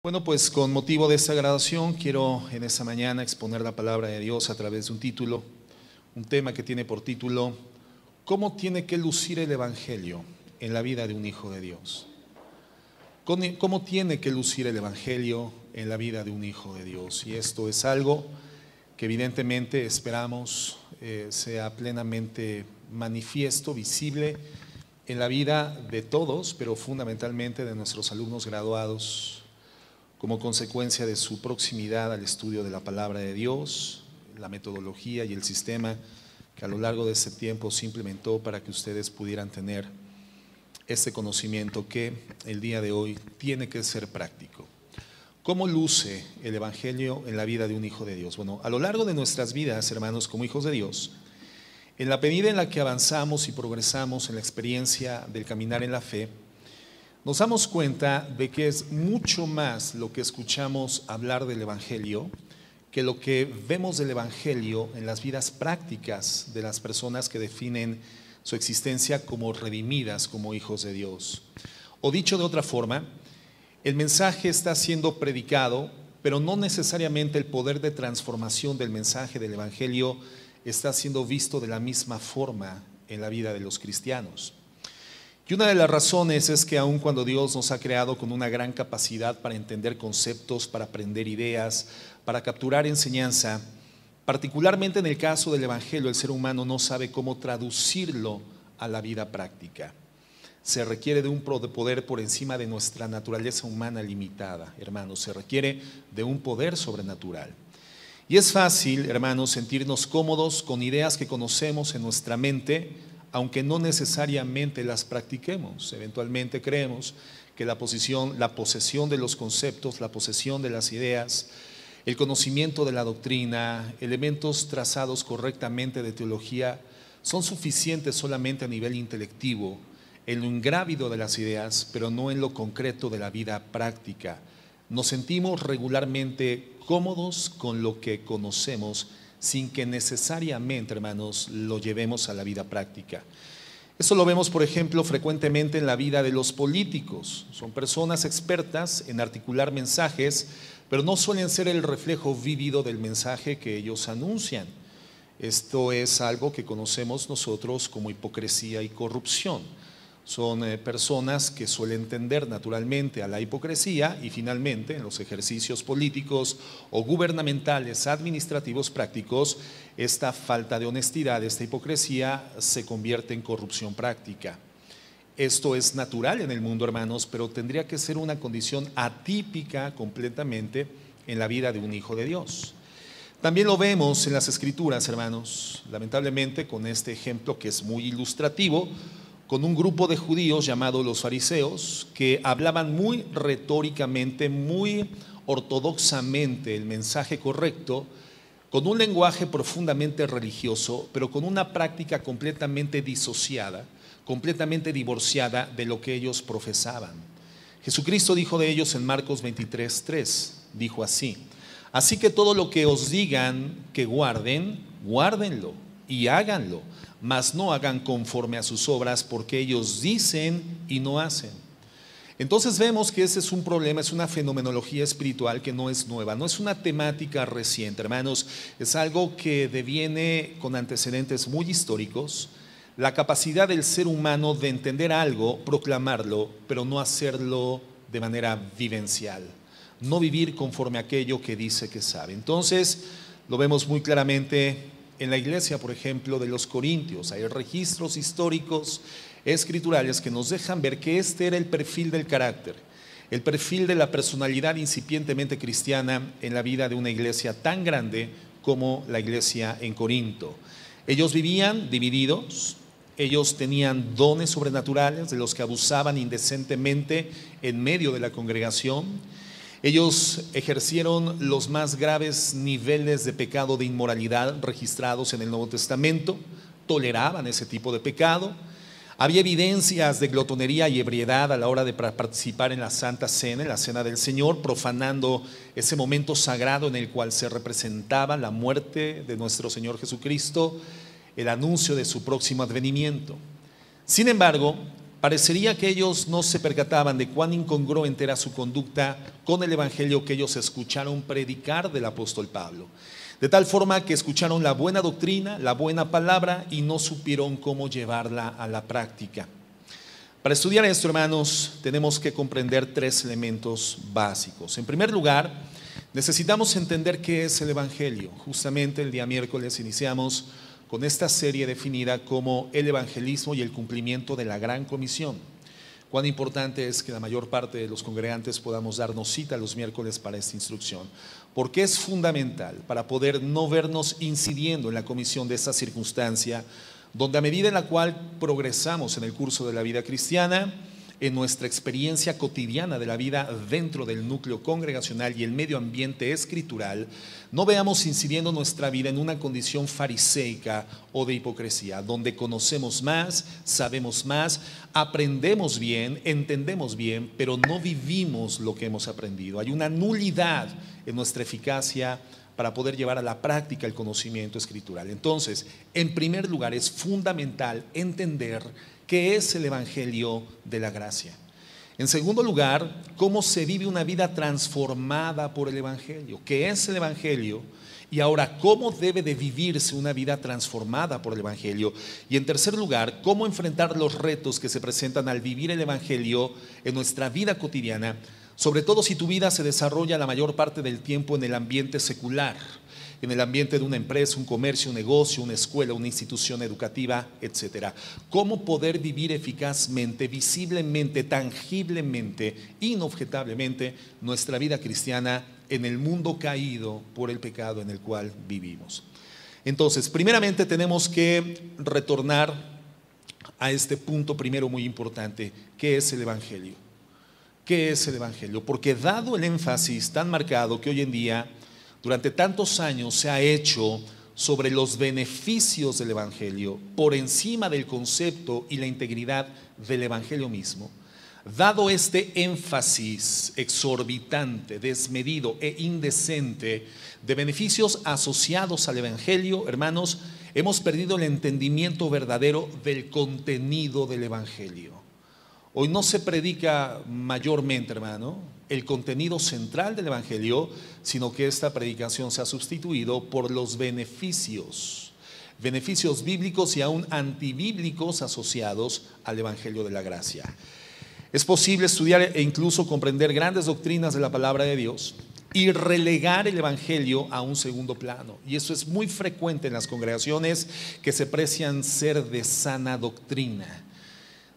Bueno, pues con motivo de esta graduación quiero en esta mañana exponer la palabra de Dios a través de un título, un tema que tiene por título ¿Cómo tiene que lucir el Evangelio en la vida de un hijo de Dios? ¿Cómo tiene que lucir el Evangelio en la vida de un hijo de Dios? Y esto es algo que evidentemente esperamos sea plenamente manifiesto, visible en la vida de todos, pero fundamentalmente de nuestros alumnos graduados, como consecuencia de su proximidad al estudio de la palabra de Dios, la metodología y el sistema que a lo largo de este tiempo se implementó para que ustedes pudieran tener este conocimiento que el día de hoy tiene que ser práctico. ¿Cómo luce el Evangelio en la vida de un hijo de Dios? Bueno, a lo largo de nuestras vidas, hermanos, como hijos de Dios, en la medida en la que avanzamos y progresamos en la experiencia del caminar en la fe, nos damos cuenta de que es mucho más lo que escuchamos hablar del Evangelio que lo que vemos del Evangelio en las vidas prácticas de las personas que definen su existencia como redimidas, como hijos de Dios. O dicho de otra forma, el mensaje está siendo predicado, pero no necesariamente el poder de transformación del mensaje del Evangelio está siendo visto de la misma forma en la vida de los cristianos. Y una de las razones es que aun cuando Dios nos ha creado con una gran capacidad para entender conceptos, para aprender ideas, para capturar enseñanza, particularmente en el caso del Evangelio, el ser humano no sabe cómo traducirlo a la vida práctica. Se requiere de un poder por encima de nuestra naturaleza humana limitada, hermanos, se requiere de un poder sobrenatural. Y es fácil, hermanos, sentirnos cómodos con ideas que conocemos en nuestra mente, aunque no necesariamente las practiquemos. Eventualmente creemos que la posesión de los conceptos, la posesión de las ideas, el conocimiento de la doctrina, elementos trazados correctamente de teología, son suficientes solamente a nivel intelectivo, en lo ingrávido de las ideas, pero no en lo concreto de la vida práctica. Nos sentimos regularmente cómodos con lo que conocemos, sin que necesariamente, hermanos, lo llevemos a la vida práctica. Eso lo vemos, por ejemplo, frecuentemente en la vida de los políticos. Son personas expertas en articular mensajes, pero no suelen ser el reflejo vívido del mensaje que ellos anuncian. Esto es algo que conocemos nosotros como hipocresía y corrupción. Son personas que suelen tender naturalmente a la hipocresía y finalmente en los ejercicios políticos o gubernamentales, administrativos, prácticos, esta falta de honestidad, esta hipocresía se convierte en corrupción práctica. Esto es natural en el mundo, hermanos, pero tendría que ser una condición atípica completamente en la vida de un hijo de Dios. También lo vemos en las Escrituras, hermanos, lamentablemente con este ejemplo que es muy ilustrativo, con un grupo de judíos llamados los fariseos que hablaban muy retóricamente, muy ortodoxamente el mensaje correcto, con un lenguaje profundamente religioso, pero con una práctica completamente disociada, completamente divorciada de lo que ellos profesaban. Jesucristo dijo de ellos en Marcos 23:3, dijo así: así que todo lo que os digan que guarden, guárdenlo y háganlo, mas no hagan conforme a sus obras, porque ellos dicen y no hacen. Entonces vemos que ese es un problema, es una fenomenología espiritual que no es nueva, no es una temática reciente, hermanos, es algo que deviene con antecedentes muy históricos, la capacidad del ser humano de entender algo, proclamarlo, pero no hacerlo de manera vivencial, no vivir conforme a aquello que dice que sabe. Entonces lo vemos muy claramente en la iglesia, por ejemplo, de los Corintios. Hay registros históricos, escriturales, que nos dejan ver que este era el perfil del carácter, el perfil de la personalidad incipientemente cristiana en la vida de una iglesia tan grande como la iglesia en Corinto. Ellos vivían divididos, ellos tenían dones sobrenaturales de los que abusaban indecentemente en medio de la congregación. Ellos ejercieron los más graves niveles de pecado de inmoralidad registrados en el Nuevo Testamento, toleraban ese tipo de pecado. Había evidencias de glotonería y ebriedad a la hora de participar en la Santa Cena, en la Cena del Señor, profanando ese momento sagrado en el cual se representaba la muerte de nuestro Señor Jesucristo, el anuncio de su próximo advenimiento. Sin embargo, Parecería que ellos no se percataban de cuán incongruente era su conducta con el evangelio que ellos escucharon predicar del apóstol Pablo. De tal forma que escucharon la buena doctrina, la buena palabra, y no supieron cómo llevarla a la práctica. Para estudiar esto, hermanos, tenemos que comprender tres elementos básicos. En primer lugar, necesitamos entender qué es el evangelio. Justamente el día miércoles iniciamos con esta serie definida como el evangelismo y el cumplimiento de la gran comisión. Cuán importante es que la mayor parte de los congregantes podamos darnos cita los miércoles para esta instrucción, porque es fundamental para poder no vernos incidiendo en la comisión de esta circunstancia, donde a medida en la cual progresamos en el curso de la vida cristiana, en nuestra experiencia cotidiana de la vida dentro del núcleo congregacional y el medio ambiente escritural, no veamos incidiendo nuestra vida en una condición fariseica o de hipocresía, donde conocemos más, sabemos más, aprendemos bien, entendemos bien, pero no vivimos lo que hemos aprendido. Hay una nulidad en nuestra eficacia para poder llevar a la práctica el conocimiento escritural. Entonces, en primer lugar, es fundamental entender qué es el evangelio de la gracia. En segundo lugar, cómo se vive una vida transformada por el evangelio. ¿Qué es el evangelio? Y ahora, ¿cómo debe de vivirse una vida transformada por el evangelio? Y en tercer lugar, ¿cómo enfrentar los retos que se presentan al vivir el evangelio en nuestra vida cotidiana? Sobre todo si tu vida se desarrolla la mayor parte del tiempo en el ambiente secular, en el ambiente de una empresa, un comercio, un negocio, una escuela, una institución educativa, etcétera. ¿Cómo poder vivir eficazmente, visiblemente, tangiblemente, inobjetablemente nuestra vida cristiana en el mundo caído por el pecado en el cual vivimos? Entonces, primeramente tenemos que retornar a este punto primero muy importante, ¿qué es el evangelio? ¿Qué es el evangelio? Porque dado el énfasis tan marcado que hoy en día, durante tantos años se ha hecho sobre los beneficios del evangelio por encima del concepto y la integridad del evangelio mismo, dado este énfasis exorbitante, desmedido e indecente de beneficios asociados al evangelio, hermanos, hemos perdido el entendimiento verdadero del contenido del evangelio. Hoy no se predica mayormente, hermano, el contenido central del evangelio, sino que esta predicación se ha sustituido por los beneficios bíblicos y aún antibíblicos asociados al evangelio de la gracia. Es posible estudiar e incluso comprender grandes doctrinas de la palabra de Dios y relegar el evangelio a un segundo plano. Y eso es muy frecuente en las congregaciones que se precian ser de sana doctrina.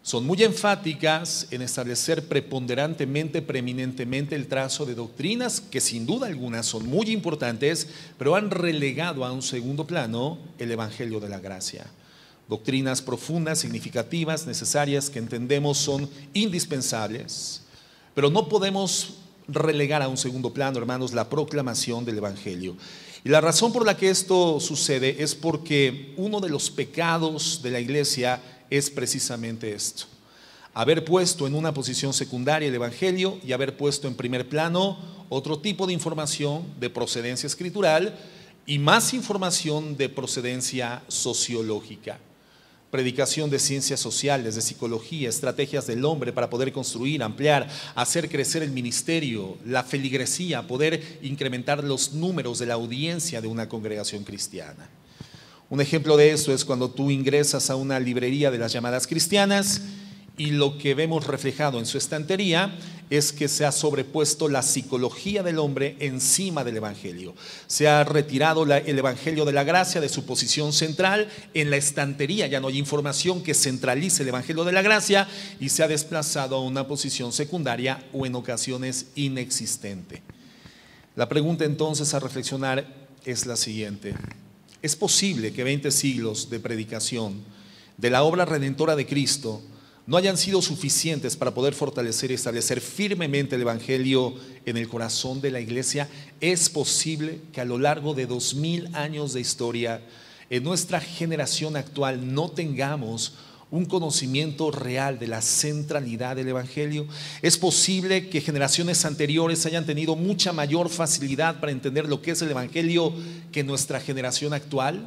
Son muy enfáticas en establecer preponderantemente, preeminentemente el trazo de doctrinas que sin duda alguna son muy importantes, pero han relegado a un segundo plano el evangelio de la gracia. Doctrinas profundas, significativas, necesarias, que entendemos son indispensables, pero no podemos relegar a un segundo plano, hermanos, la proclamación del evangelio. Y la razón por la que esto sucede es porque uno de los pecados de la iglesia es precisamente esto: haber puesto en una posición secundaria el evangelio y haber puesto en primer plano otro tipo de información de procedencia escritural y más información de procedencia sociológica. Predicación de ciencias sociales, de psicología, estrategias del hombre para poder construir, ampliar, hacer crecer el ministerio, la feligresía, poder incrementar los números de la audiencia de una congregación cristiana. Un ejemplo de eso es cuando tú ingresas a una librería de las llamadas cristianas y lo que vemos reflejado en su estantería es que se ha sobrepuesto la psicología del hombre encima del evangelio. Se ha retirado el evangelio de la gracia de su posición central en la estantería. Ya no hay información que centralice el evangelio de la gracia y se ha desplazado a una posición secundaria o en ocasiones inexistente. La pregunta entonces a reflexionar es la siguiente: ¿es posible que 20 siglos de predicación de la obra redentora de Cristo no hayan sido suficientes para poder fortalecer y establecer firmemente el evangelio en el corazón de la iglesia? ¿Es posible que a lo largo de 2000 años de historia en nuestra generación actual no tengamos un conocimiento real de la centralidad del evangelio? ¿Es posible que generaciones anteriores hayan tenido mucha mayor facilidad para entender lo que es el evangelio que nuestra generación actual?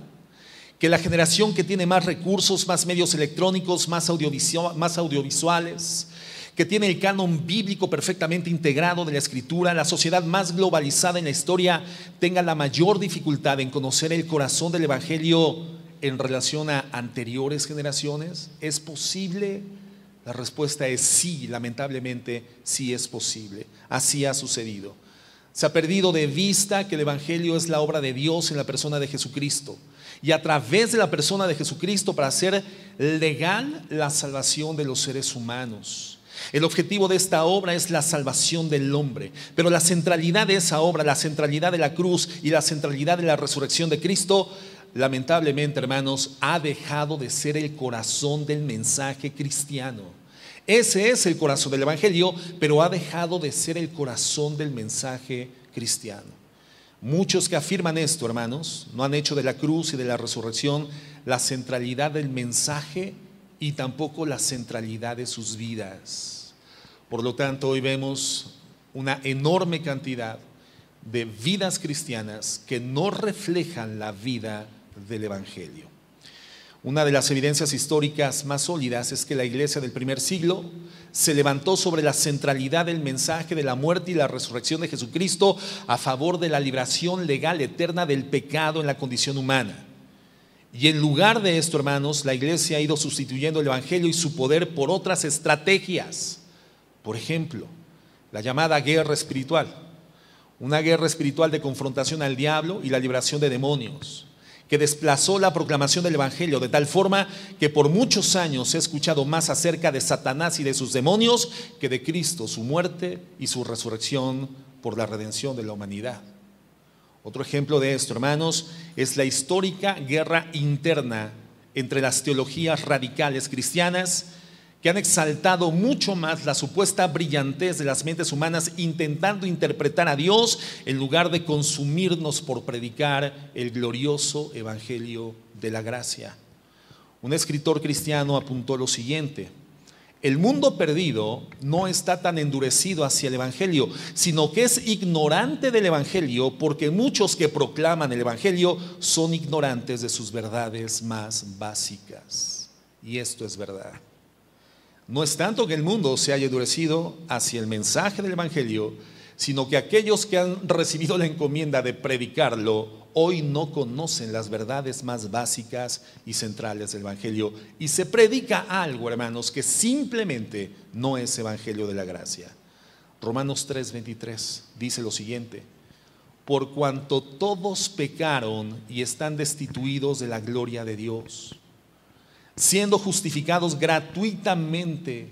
que la generación que tiene más recursos, más medios electrónicos, más audiovisuales, que tiene el canon bíblico perfectamente integrado de la Escritura, la sociedad más globalizada en la historia, tenga la mayor dificultad en conocer el corazón del Evangelio en relación a anteriores generaciones? ¿Es posible? La respuesta es sí, lamentablemente sí es posible. Así ha sucedido. Se ha perdido de vista que el Evangelio es la obra de Dios en la persona de Jesucristo, y a través de la persona de Jesucristo para hacer legal la salvación de los seres humanos. El objetivo de esta obra es la salvación del hombre, pero la centralidad de esa obra, la centralidad de la cruz y la centralidad de la resurrección de Cristo, lamentablemente, hermanos, ha dejado de ser el corazón del mensaje cristiano. Ese es el corazón del Evangelio, pero ha dejado de ser el corazón del mensaje cristiano. Muchos que afirman esto, hermanos, no han hecho de la cruz y de la resurrección la centralidad del mensaje y tampoco la centralidad de sus vidas. Por lo tanto, hoy vemos una enorme cantidad de vidas cristianas que no reflejan la vida del Evangelio. Una de las evidencias históricas más sólidas es que la iglesia del primer siglo se levantó sobre la centralidad del mensaje de la muerte y la resurrección de Jesucristo a favor de la liberación legal eterna del pecado en la condición humana. Y en lugar de esto, hermanos, la iglesia ha ido sustituyendo el Evangelio y su poder por otras estrategias. Por ejemplo, la llamada guerra espiritual. Una guerra espiritual de confrontación al diablo y la liberación de demonios, que desplazó la proclamación del Evangelio de tal forma que por muchos años se ha escuchado más acerca de Satanás y de sus demonios que de Cristo, su muerte y su resurrección por la redención de la humanidad. Otro ejemplo de esto, hermanos, es la histórica guerra interna entre las teologías radicales cristianas, que han exaltado mucho más la supuesta brillantez de las mentes humanas intentando interpretar a Dios en lugar de consumirnos por predicar el glorioso evangelio de la gracia. Un escritor cristiano apuntó lo siguiente: el mundo perdido no está tan endurecido hacia el evangelio, sino que es ignorante del evangelio, porque muchos que proclaman el evangelio son ignorantes de sus verdades más básicas. Y esto es verdad. No es tanto que el mundo se haya endurecido hacia el mensaje del evangelio, sino que aquellos que han recibido la encomienda de predicarlo hoy no conocen las verdades más básicas y centrales del evangelio, y se predica algo, hermanos, que simplemente no es evangelio de la gracia. Romanos 3:23 dice lo siguiente: por cuanto todos pecaron y están destituidos de la gloria de Dios, siendo justificados gratuitamente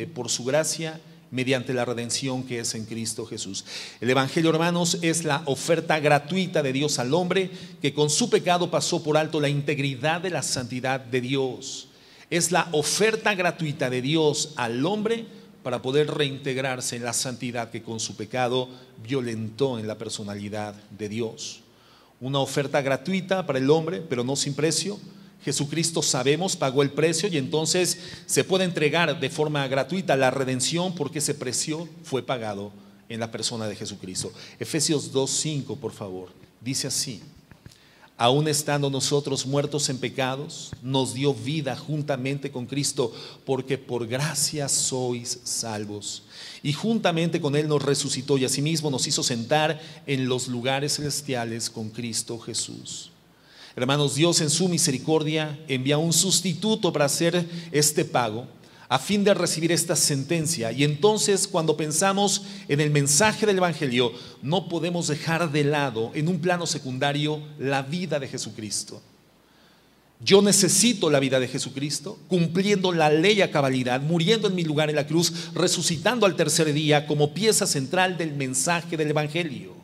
por su gracia, mediante la redención que es en Cristo Jesús. El evangelio, hermanos, es la oferta gratuita de Dios al hombre, que con su pecado pasó por alto la integridad de la santidad de Dios. Es la oferta gratuita de Dios al hombre para poder reintegrarse en la santidad que con su pecado violentó en la personalidad de Dios. Una oferta gratuita para el hombre, pero no sin precio. Jesucristo, sabemos, pagó el precio, y entonces se puede entregar de forma gratuita la redención, porque ese precio fue pagado en la persona de Jesucristo. Efesios 2:5, por favor, dice así: aun estando nosotros muertos en pecados, nos dio vida juntamente con Cristo, porque por gracia sois salvos. Y juntamente con Él nos resucitó, y asimismo nos hizo sentar en los lugares celestiales con Cristo Jesús. Hermanos, Dios en su misericordia envía un sustituto para hacer este pago, a fin de recibir esta sentencia. Y entonces, cuando pensamos en el mensaje del evangelio, no podemos dejar de lado, en un plano secundario, la vida de Jesucristo. Yo necesito la vida de Jesucristo, cumpliendo la ley a cabalidad, muriendo en mi lugar en la cruz, resucitando al tercer día, como pieza central del mensaje del evangelio.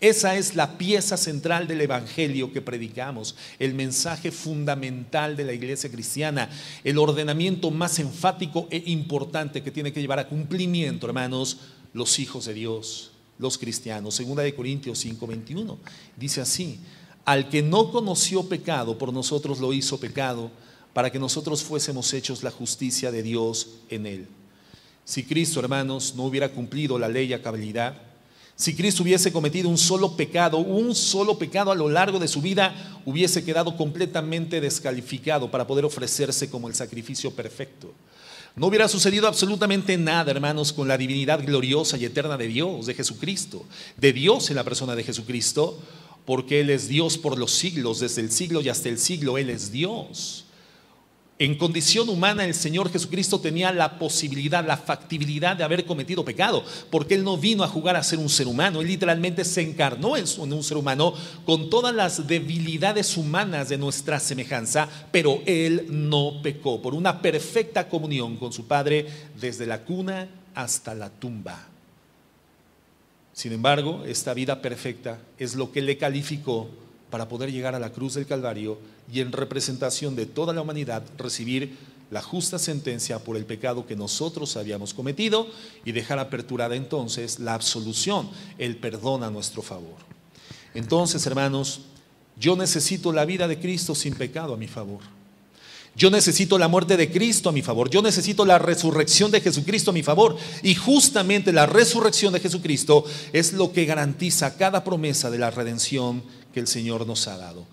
Esa es la pieza central del evangelio que predicamos, el mensaje fundamental de la iglesia cristiana, el ordenamiento más enfático e importante que tiene que llevar a cumplimiento, hermanos, los hijos de Dios, los cristianos. 2 Corintios 5:21 dice así: al que no conoció pecado, por nosotros lo hizo pecado, para que nosotros fuésemos hechos la justicia de Dios en él. Si Cristo, hermanos, no hubiera cumplido la ley a cabalidad, Si Cristo hubiese cometido un solo pecado a lo largo de su vida, hubiese quedado completamente descalificado para poder ofrecerse como el sacrificio perfecto. No hubiera sucedido absolutamente nada, hermanos, con la divinidad gloriosa y eterna de Dios, de Jesucristo, de Dios en la persona de Jesucristo, porque Él es Dios por los siglos, desde el siglo y hasta el siglo, Él es Dios. En condición humana, el Señor Jesucristo tenía la posibilidad, la factibilidad de haber cometido pecado, porque Él no vino a jugar a ser un ser humano. Él literalmente se encarnó en un ser humano con todas las debilidades humanas de nuestra semejanza, pero Él no pecó, por una perfecta comunión con su Padre desde la cuna hasta la tumba. Sin embargo, esta vida perfecta es lo que le calificó para poder llegar a la cruz del Calvario y en representación de toda la humanidad recibir la justa sentencia por el pecado que nosotros habíamos cometido y dejar aperturada entonces la absolución, el perdón a nuestro favor. Entonces, hermanos, yo necesito la vida de Cristo sin pecado a mi favor. Yo necesito la muerte de Cristo a mi favor. Yo necesito la resurrección de Jesucristo a mi favor. Y justamente la resurrección de Jesucristo es lo que garantiza cada promesa de la redención que el Señor nos ha dado.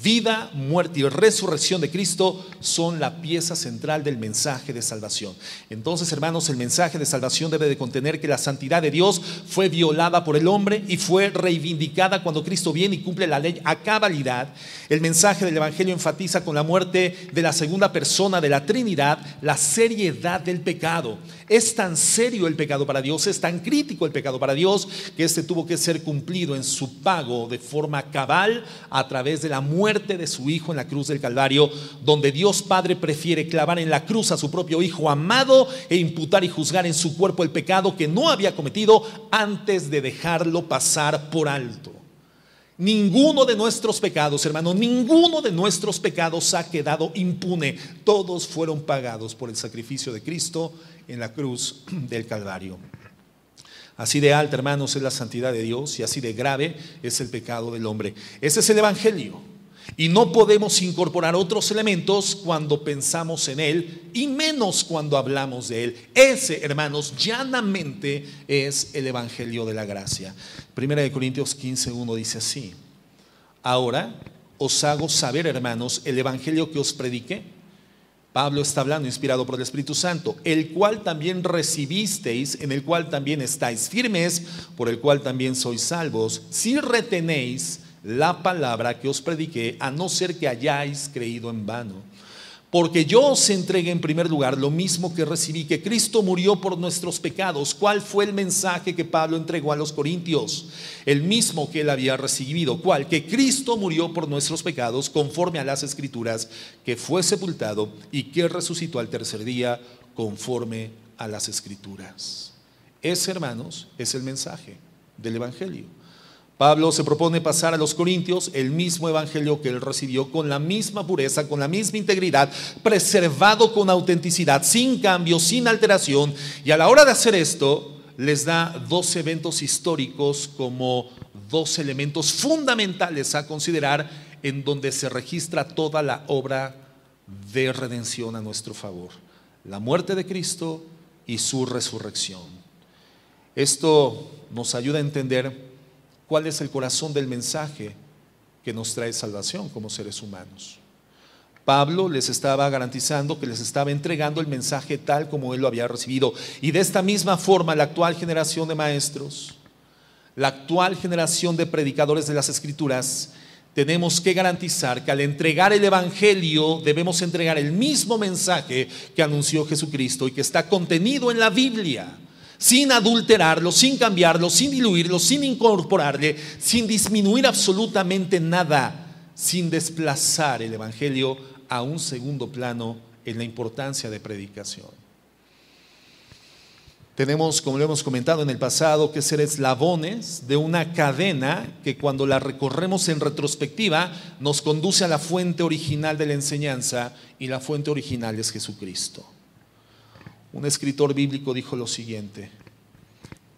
Vida, muerte y resurrección de Cristo son la pieza central del mensaje de salvación. Entonces, hermanos, el mensaje de salvación debe de contener que la santidad de Dios fue violada por el hombre y fue reivindicada cuando Cristo viene y cumple la ley a cabalidad. El mensaje del Evangelio enfatiza con la muerte de la segunda persona de la Trinidad la seriedad del pecado. Es tan serio el pecado para Dios, es tan crítico el pecado para Dios, que este tuvo que ser cumplido en su pago de forma cabal a través de la muerte de su Hijo en la cruz del Calvario, donde Dios Padre prefiere clavar en la cruz a su propio Hijo amado e imputar y juzgar en su cuerpo el pecado que no había cometido antes de dejarlo pasar por alto. Ninguno de nuestros pecados, hermano, ninguno de nuestros pecados ha quedado impune. Todos fueron pagados por el sacrificio de Cristo en la cruz del Calvario. Así de alta, hermanos, es la santidad de Dios y así de grave es el pecado del hombre. Ese es el Evangelio. Y no podemos incorporar otros elementos cuando pensamos en Él y menos cuando hablamos de Él. Ese, hermanos, llanamente es el Evangelio de la gracia. 1 Corintios 15:1 dice así: ahora os hago saber, hermanos, el Evangelio que os prediqué. Pablo está hablando inspirado por el Espíritu Santo, el cual también recibisteis, en el cual también estáis firmes, por el cual también sois salvos, si retenéis la palabra que os prediqué, a no ser que hayáis creído en vano. Porque yo os entregué en primer lugar lo mismo que recibí, que Cristo murió por nuestros pecados. ¿Cuál fue el mensaje que Pablo entregó a los corintios? El mismo que él había recibido. ¿Cuál? Que Cristo murió por nuestros pecados conforme a las Escrituras, que fue sepultado y que resucitó al tercer día conforme a las Escrituras. Ese, hermanos, es el mensaje del Evangelio. Pablo se propone pasar a los corintios el mismo evangelio que él recibió, con la misma pureza, con la misma integridad, preservado con autenticidad, sin cambio, sin alteración. Y a la hora de hacer esto, les da dos eventos históricos como dos elementos fundamentales a considerar, en donde se registra toda la obra de redención a nuestro favor: la muerte de Cristo y su resurrección. Esto nos ayuda a entender cuál es el corazón del mensaje que nos trae salvación como seres humanos. Pablo les estaba garantizando que les estaba entregando el mensaje tal como él lo había recibido. Y de esta misma forma, la actual generación de maestros, la actual generación de predicadores de las Escrituras, tenemos que garantizar que al entregar el Evangelio debemos entregar el mismo mensaje que anunció Jesucristo y que está contenido en la Biblia, sin adulterarlo, sin cambiarlo, sin diluirlo, sin incorporarle, sin disminuir absolutamente nada, sin desplazar el Evangelio a un segundo plano en la importancia de predicación. Tenemos, como lo hemos comentado en el pasado, que ser eslabones de una cadena que, cuando la recorremos en retrospectiva, nos conduce a la fuente original de la enseñanza, y la fuente original es Jesucristo. Un escritor bíblico dijo lo siguiente: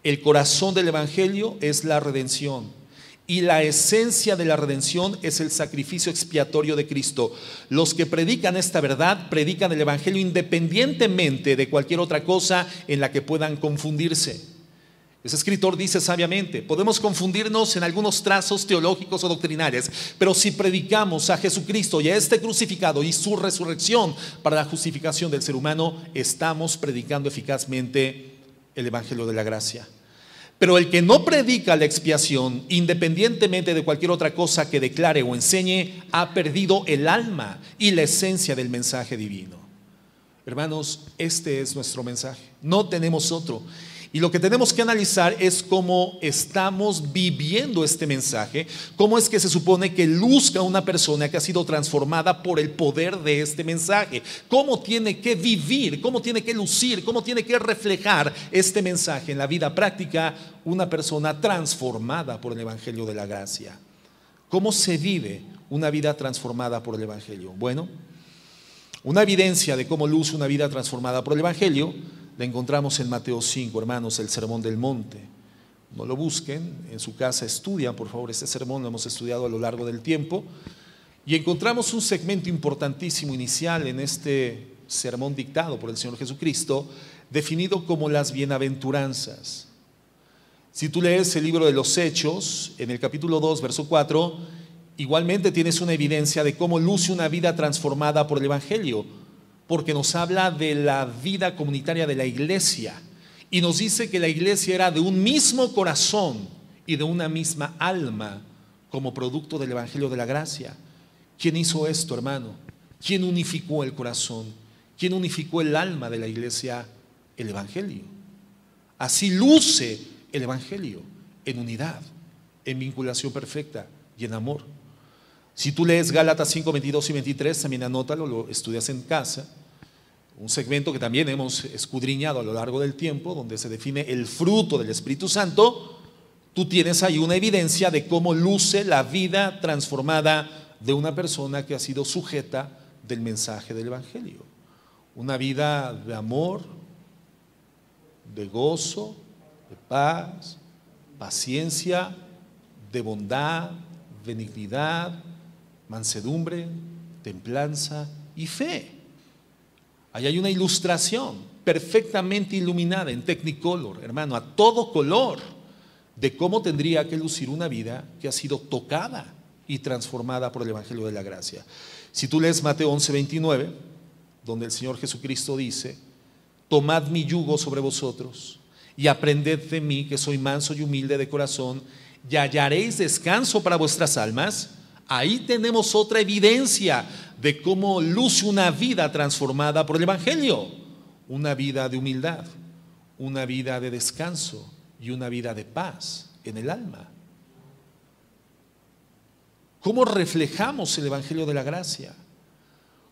el corazón del Evangelio es la redención, y la esencia de la redención es el sacrificio expiatorio de Cristo. Los que predican esta verdad predican el Evangelio independientemente de cualquier otra cosa en la que puedan confundirse. Ese escritor dice sabiamente: podemos confundirnos en algunos trazos teológicos o doctrinales, pero si predicamos a Jesucristo y a este crucificado y su resurrección para la justificación del ser humano, estamos predicando eficazmente el evangelio de la gracia. Pero el que no predica la expiación, independientemente de cualquier otra cosa que declare o enseñe, ha perdido el alma y la esencia del mensaje divino. Hermanos, este es nuestro mensaje, no tenemos otro. Y lo que tenemos que analizar es cómo estamos viviendo este mensaje, cómo es que se supone que luzca una persona que ha sido transformada por el poder de este mensaje, cómo tiene que vivir, cómo tiene que lucir, cómo tiene que reflejar este mensaje en la vida práctica una persona transformada por el evangelio de la gracia. ¿Cómo se vive una vida transformada por el evangelio? Bueno, una evidencia de cómo luce una vida transformada por el evangelio la encontramos en Mateo 5, hermanos, el Sermón del Monte. No lo busquen, en su casa estudian, por favor, este sermón lo hemos estudiado a lo largo del tiempo. Y encontramos un segmento importantísimo inicial en este sermón dictado por el Señor Jesucristo, definido como las bienaventuranzas. Si tú lees el libro de los Hechos, en el capítulo 2, verso 4, igualmente tienes una evidencia de cómo luce una vida transformada por el evangelio, porque nos habla de la vida comunitaria de la iglesia y nos dice que la iglesia era de un mismo corazón y de una misma alma como producto del evangelio de la gracia. ¿Quién hizo esto, hermano? ¿Quién unificó el corazón? ¿Quién unificó el alma de la iglesia? El evangelio. Así luce el evangelio, en unidad, en vinculación perfecta y en amor. Si tú lees Gálatas 5, 22 y 23, también anótalo, lo estudias en casa. Un segmento que también hemos escudriñado a lo largo del tiempo, donde se define el fruto del Espíritu Santo. Tú tienes ahí una evidencia de cómo luce la vida transformada de una persona que ha sido sujeta del mensaje del evangelio. Una vida de amor, de gozo, de paz, paciencia, de bondad, benignidad, mansedumbre, templanza y fe. Ahí hay una ilustración perfectamente iluminada en Technicolor, hermano, a todo color, de cómo tendría que lucir una vida que ha sido tocada y transformada por el evangelio de la gracia. Si tú lees Mateo 11, 29, donde el Señor Jesucristo dice: tomad mi yugo sobre vosotros y aprended de mí, que soy manso y humilde de corazón, y hallaréis descanso para vuestras almas. Ahí tenemos otra evidencia de cómo luce una vida transformada por el evangelio, una vida de humildad, una vida de descanso y una vida de paz en el alma. ¿Cómo reflejamos el evangelio de la gracia?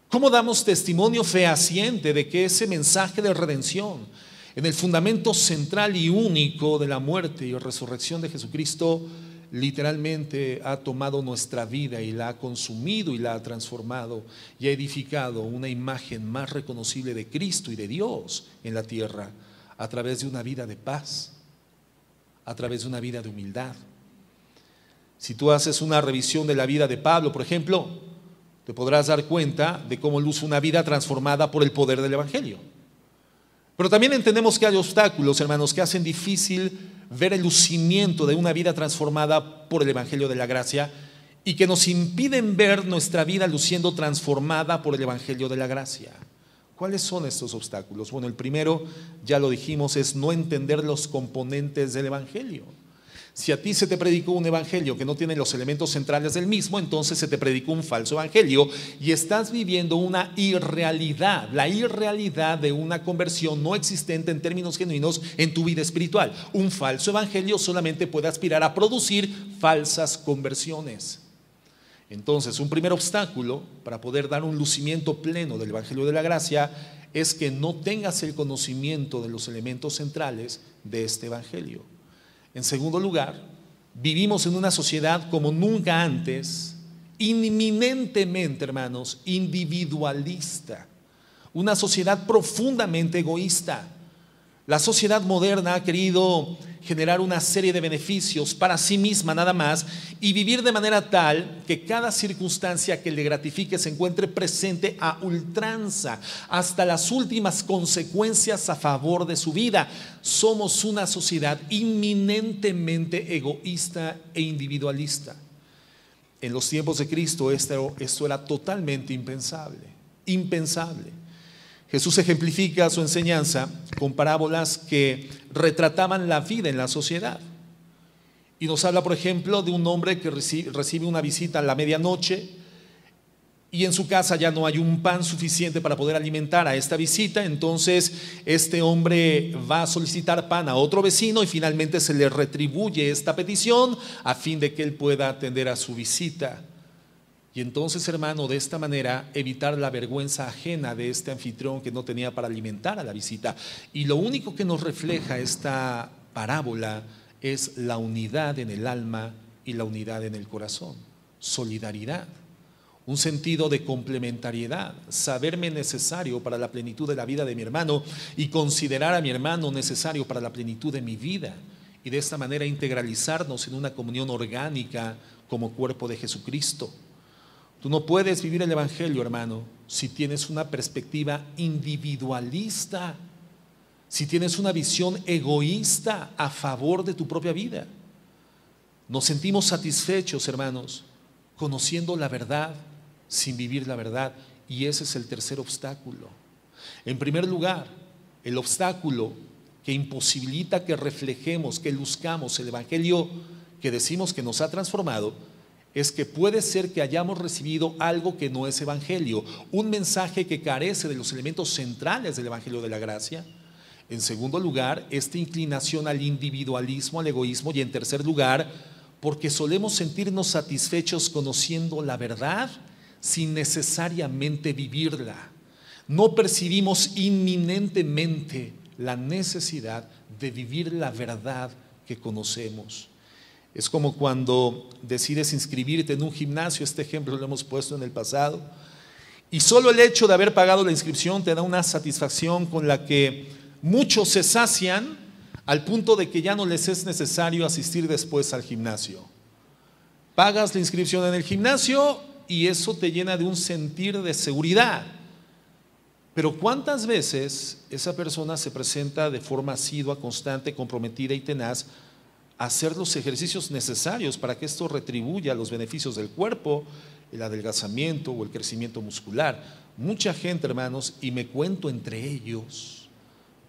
¿Cómo damos testimonio fehaciente de que ese mensaje de redención, en el fundamento central y único de la muerte y resurrección de Jesucristo, literalmente ha tomado nuestra vida y la ha consumido y la ha transformado y ha edificado una imagen más reconocible de Cristo y de Dios en la tierra, a través de una vida de paz, a través de una vida de humildad? Si tú haces una revisión de la vida de Pablo, por ejemplo, te podrás dar cuenta de cómo luce una vida transformada por el poder del evangelio. Pero también entendemos que hay obstáculos, hermanos, que hacen difícil ver el lucimiento de una vida transformada por el evangelio de la gracia y que nos impiden ver nuestra vida luciendo transformada por el evangelio de la gracia. ¿Cuáles son estos obstáculos? Bueno, el primero, ya lo dijimos, es no entender los componentes del evangelio. Si a ti se te predicó un evangelio que no tiene los elementos centrales del mismo, entonces se te predicó un falso evangelio y estás viviendo una irrealidad, la irrealidad de una conversión no existente en términos genuinos en tu vida espiritual. Un falso evangelio solamente puede aspirar a producir falsas conversiones. Entonces, un primer obstáculo para poder dar un lucimiento pleno del evangelio de la gracia es que no tengas el conocimiento de los elementos centrales de este evangelio. En segundo lugar, vivimos en una sociedad como nunca antes, inminentemente, hermanos, individualista, una sociedad profundamente egoísta. La sociedad moderna ha querido generar una serie de beneficios para sí misma nada más y vivir de manera tal que cada circunstancia que le gratifique se encuentre presente a ultranza, hasta las últimas consecuencias a favor de su vida. Somos una sociedad inminentemente egoísta e individualista. En los tiempos de Cristo esto era totalmente impensable, impensable. Jesús ejemplifica su enseñanza con parábolas que retrataban la vida en la sociedad. Y nos habla, por ejemplo, de un hombre que recibe una visita a la medianoche y en su casa ya no hay un pan suficiente para poder alimentar a esta visita. Entonces este hombre va a solicitar pan a otro vecino y finalmente se le retribuye esta petición a fin de que él pueda atender a su visita. Y entonces, hermano, de esta manera evitar la vergüenza ajena de este anfitrión que no tenía para alimentar a la visita. Y lo único que nos refleja esta parábola es la unidad en el alma y la unidad en el corazón. Solidaridad, un sentido de complementariedad, saberme necesario para la plenitud de la vida de mi hermano y considerar a mi hermano necesario para la plenitud de mi vida. Y de esta manera integralizarnos en una comunión orgánica como cuerpo de Jesucristo. Tú no puedes vivir el evangelio, hermano, si tienes una perspectiva individualista, si tienes una visión egoísta a favor de tu propia vida. Nos sentimos satisfechos, hermanos, conociendo la verdad sin vivir la verdad, y ese es el tercer obstáculo. En primer lugar, el obstáculo que imposibilita que reflejemos, que luzcamos el evangelio que decimos que nos ha transformado, es que puede ser que hayamos recibido algo que no es evangelio, un mensaje que carece de los elementos centrales del evangelio de la gracia. En segundo lugar, esta inclinación al individualismo, al egoísmo. Y en tercer lugar, porque solemos sentirnos satisfechos conociendo la verdad sin necesariamente vivirla. No percibimos inminentemente la necesidad de vivir la verdad que conocemos. Es como cuando decides inscribirte en un gimnasio. Este ejemplo lo hemos puesto en el pasado, y solo el hecho de haber pagado la inscripción te da una satisfacción con la que muchos se sacian al punto de que ya no les es necesario asistir después al gimnasio. Pagas la inscripción en el gimnasio y eso te llena de un sentir de seguridad. Pero ¿cuántas veces esa persona se presenta de forma asidua, constante, comprometida y tenaz hacer los ejercicios necesarios para que esto retribuya los beneficios del cuerpo, el adelgazamiento o el crecimiento muscular? Mucha gente, hermanos, y me cuento entre ellos,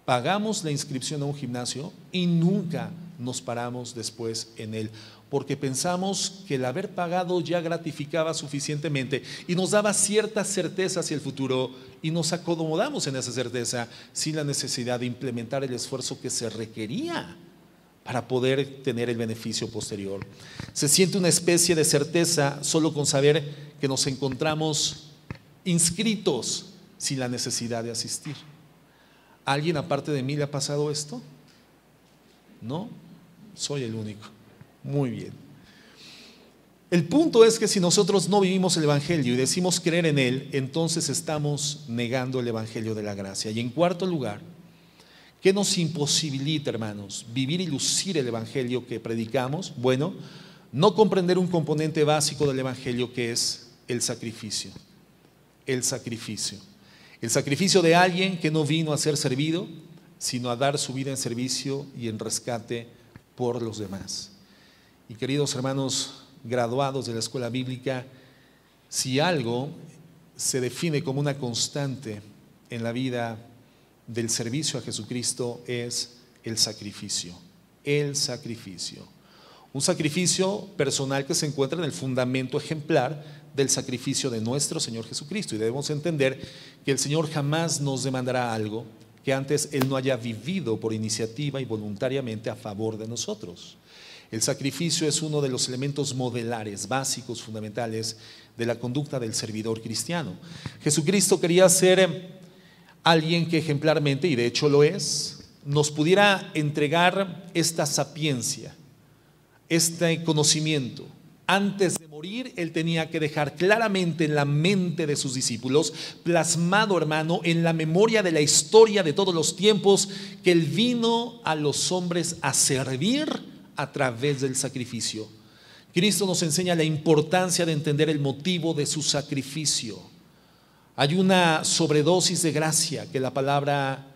pagamos la inscripción a un gimnasio y nunca nos paramos después en él, porque pensamos que el haber pagado ya gratificaba suficientemente y nos daba cierta certeza hacia el futuro, y nos acomodamos en esa certeza sin la necesidad de implementar el esfuerzo que se requería para poder tener el beneficio posterior. Se siente una especie de certeza solo con saber que nos encontramos inscritos sin la necesidad de asistir. ¿A alguien aparte de mí le ha pasado esto? ¿No? Soy el único. Muy bien. El punto es que si nosotros no vivimos el evangelio y decimos creer en él, entonces estamos negando el evangelio de la gracia. Y en cuarto lugar, ¿qué nos imposibilita, hermanos, vivir y lucir el evangelio que predicamos? Bueno, no comprender un componente básico del evangelio, que es el sacrificio. El sacrificio. El sacrificio de alguien que no vino a ser servido, sino a dar su vida en servicio y en rescate por los demás. Y queridos hermanos graduados de la escuela bíblica, si algo se define como una constante en la vida del servicio a Jesucristo, es el sacrificio. El sacrificio. Un sacrificio personal que se encuentra en el fundamento ejemplar del sacrificio de nuestro Señor Jesucristo. Y debemos entender que el Señor jamás nos demandará algo que antes Él no haya vivido por iniciativa y voluntariamente a favor de nosotros. El sacrificio es uno de los elementos modelares, básicos, fundamentales de la conducta del servidor cristiano. Jesucristo quería ser alguien que ejemplarmente, y de hecho lo es, nos pudiera entregar esta sapiencia, este conocimiento, Antes de morir, Él tenía que dejar claramente en la mente de sus discípulos, plasmado, hermano, en la memoria de la historia de todos los tiempos, que Él vino a los hombres a servir a través del sacrificio. Cristo nos enseña la importancia de entender el motivo de su sacrificio. Hay una sobredosis de gracia que la palabra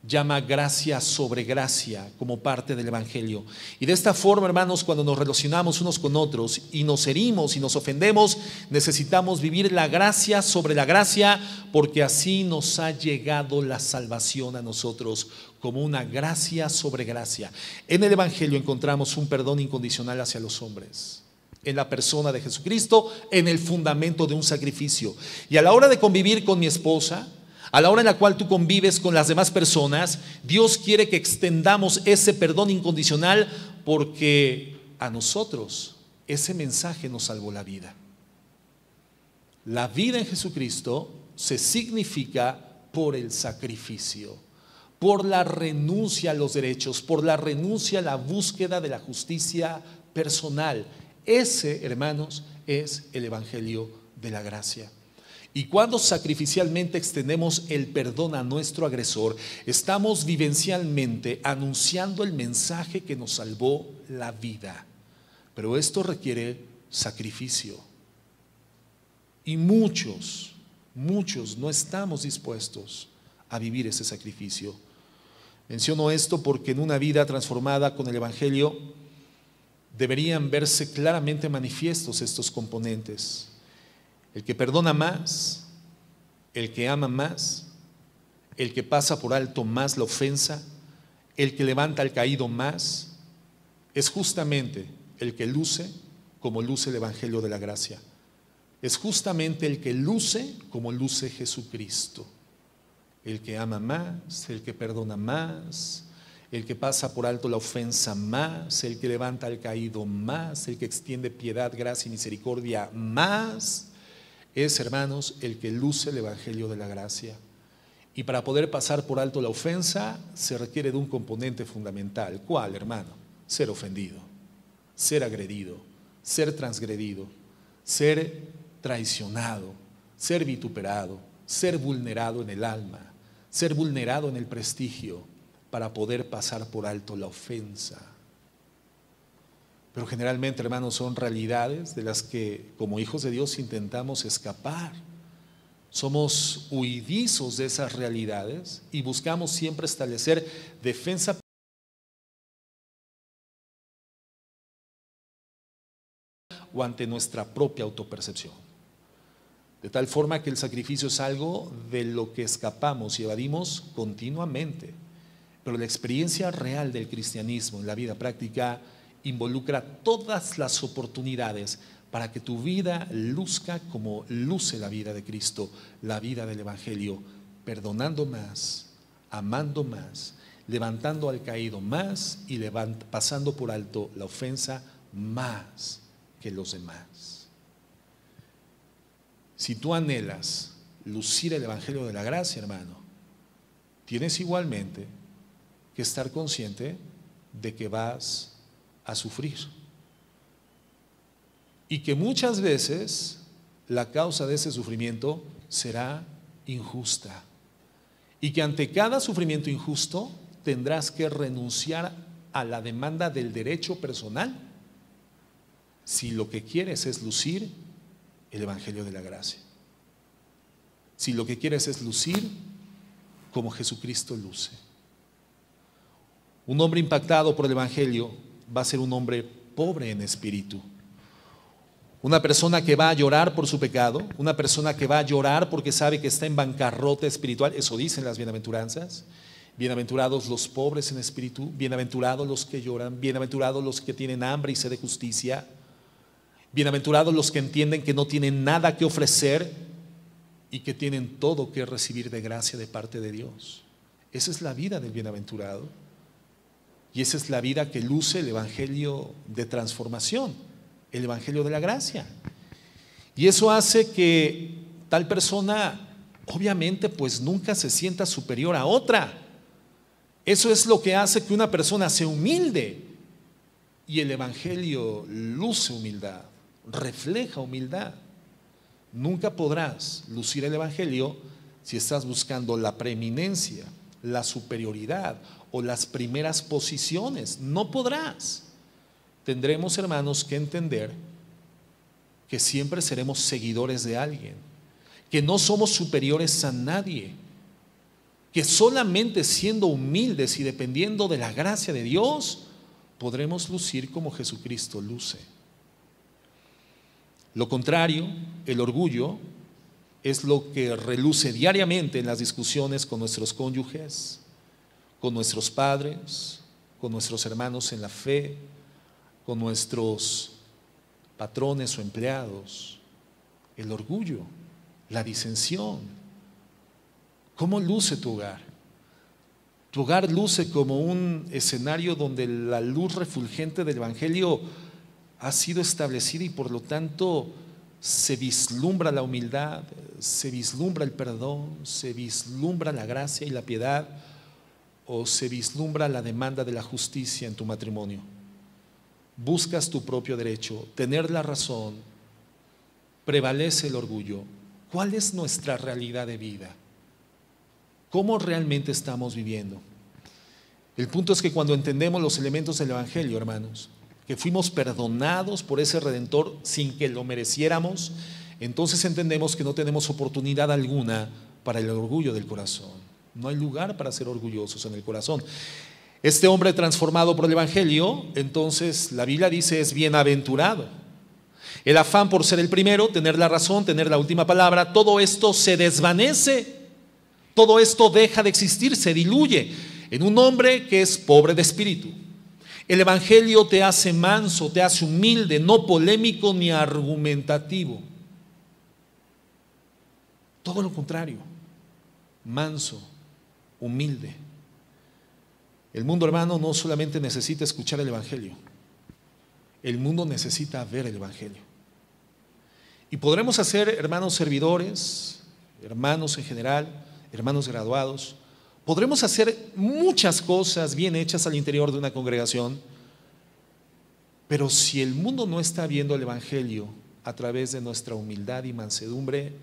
llama gracia sobre gracia como parte del Evangelio. Y de esta forma, hermanos, cuando nos relacionamos unos con otros y nos herimos y nos ofendemos, necesitamos vivir la gracia sobre la gracia, porque así nos ha llegado la salvación a nosotros como una gracia sobre gracia. En el Evangelio encontramos un perdón incondicional hacia los hombres, en la persona de Jesucristo, en el fundamento de un sacrificio. Y a la hora de convivir con mi esposa, a la hora en la cual tú convives con las demás personas, Dios quiere que extendamos ese perdón incondicional, porque a nosotros ese mensaje nos salvó la vida. La vida en Jesucristo se significa por el sacrificio, por la renuncia a los derechos, por la renuncia a la búsqueda de la justicia personal. Ese, hermanos, es el Evangelio de la gracia. Y cuando sacrificialmente extendemos el perdón a nuestro agresor, estamos vivencialmente anunciando el mensaje que nos salvó la vida. Pero esto requiere sacrificio. Y muchos no estamos dispuestos a vivir ese sacrificio. Menciono esto porque en una vida transformada con el Evangelio deberían verse claramente manifiestos estos componentes. El que perdona más, el que ama más, el que pasa por alto más la ofensa, el que levanta al caído más, es justamente el que luce como luce el Evangelio de la gracia. Es justamente el que luce como luce Jesucristo. El que ama más, el que perdona más, el que pasa por alto la ofensa más, el que levanta al caído más, el que extiende piedad, gracia y misericordia más, es, hermanos, el que luce el Evangelio de la gracia. Y para poder pasar por alto la ofensa se requiere de un componente fundamental. ¿Cuál, hermano? Ser ofendido, ser agredido, ser transgredido, ser traicionado, ser vituperado, ser vulnerado en el alma, ser vulnerado en el prestigio, para poder pasar por alto la ofensa. Pero generalmente, hermanos, son realidades de las que como hijos de Dios intentamos escapar. Somos huidizos de esas realidades y buscamos siempre establecer defensa o ante nuestra propia autopercepción. De tal forma que el sacrificio es algo de lo que escapamos y evadimos continuamente. Pero la experiencia real del cristianismo en la vida práctica involucra todas las oportunidades para que tu vida luzca como luce la vida de Cristo, la vida del Evangelio, perdonando más, amando más, levantando al caído más y pasando por alto la ofensa más que los demás. Si tú anhelas lucir el Evangelio de la gracia, hermano, tienes igualmente que estar consciente de que vas a sufrir y que muchas veces la causa de ese sufrimiento será injusta y que ante cada sufrimiento injusto tendrás que renunciar a la demanda del derecho personal si lo que quieres es lucir el Evangelio de la gracia, si lo que quieres es lucir como Jesucristo luce. Un hombre impactado por el Evangelio va a ser un hombre pobre en espíritu. Una persona que va a llorar por su pecado, una persona que va a llorar porque sabe que está en bancarrota espiritual, eso dicen las bienaventuranzas. Bienaventurados los pobres en espíritu, bienaventurados los que lloran, bienaventurados los que tienen hambre y sed de justicia, bienaventurados los que entienden que no tienen nada que ofrecer y que tienen todo que recibir de gracia de parte de Dios. Esa es la vida del bienaventurado. Y esa es la vida que luce el Evangelio de transformación, el Evangelio de la gracia. Y eso hace que tal persona, obviamente, pues nunca se sienta superior a otra. Eso es lo que hace que una persona se humilde. Y el Evangelio luce humildad. refleja humildad. Nunca podrás lucir el Evangelio si estás buscando la preeminencia, la superioridad o las primeras posiciones. No podrás. Tendremos, hermanos, que entender que siempre seremos seguidores de alguien, que no somos superiores a nadie, que solamente siendo humildes y dependiendo de la gracia de Dios podremos lucir como Jesucristo luce. Lo contrario, el orgullo, es lo que reluce diariamente en las discusiones con nuestros cónyuges, con nuestros padres, con nuestros hermanos en la fe, con nuestros patrones o empleados. El orgullo, la disensión. ¿Cómo luce tu hogar? Tu hogar luce como un escenario donde la luz refulgente del Evangelio ha sido establecida y por lo tanto se vislumbra la humildad, se vislumbra el perdón, se vislumbra la gracia y la piedad, o se vislumbra la demanda de la justicia en tu matrimonio. Buscas tu propio derecho, tener la razón, prevalece el orgullo. ¿Cuál es nuestra realidad de vida? ¿Cómo realmente estamos viviendo? El punto es que cuando entendemos los elementos del Evangelio, hermanos, que fuimos perdonados por ese Redentor sin que lo mereciéramos, entonces entendemos que no tenemos oportunidad alguna para el orgullo del corazón. No hay lugar para ser orgullosos en el corazón. Este hombre transformado por el Evangelio, entonces la Biblia dice, es bienaventurado. El afán por ser el primero, tener la razón, tener la última palabra, todo esto se desvanece. Todo esto deja de existir, se diluye en un hombre que es pobre de espíritu. El Evangelio te hace manso, te hace humilde, no polémico ni argumentativo. Todo lo contrario, manso, humilde. El mundo, hermano, no solamente necesita escuchar el Evangelio, el mundo necesita ver el Evangelio. Y podremos hacer, hermanos servidores, hermanos en general, hermanos graduados, podremos hacer muchas cosas bien hechas al interior de una congregación, pero si el mundo no está viendo el Evangelio a través de nuestra humildad y mansedumbre,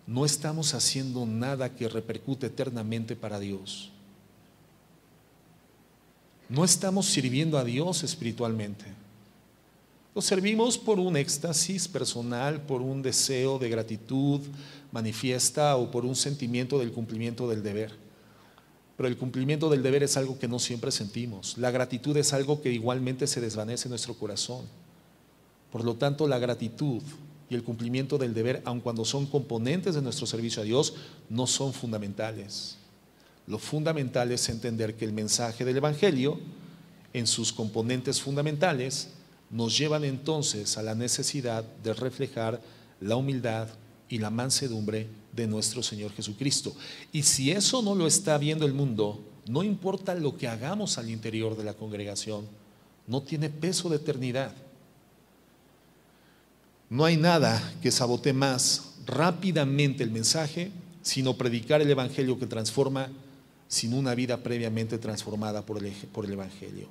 no estamos haciendo nada que repercute eternamente para Dios. No estamos sirviendo a Dios espiritualmente. Lo servimos por un éxtasis personal, por un deseo de gratitud manifiesta o por un sentimiento del cumplimiento del deber. Pero el cumplimiento del deber es algo que no siempre sentimos. La gratitud es algo que igualmente se desvanece en nuestro corazón. Por lo tanto, la gratitud y el cumplimiento del deber, aun cuando son componentes de nuestro servicio a Dios, no son fundamentales. Lo fundamental es entender que el mensaje del Evangelio, en sus componentes fundamentales, nos llevan entonces a la necesidad de reflejar la humildad y la mansedumbre de nuestro Señor Jesucristo. Y si eso no lo está viendo el mundo, no importa lo que hagamos al interior de la congregación, no tiene peso de eternidad. No hay nada que sabotee más rápidamente el mensaje, sino predicar el Evangelio que transforma, sin una vida previamente transformada por el Evangelio.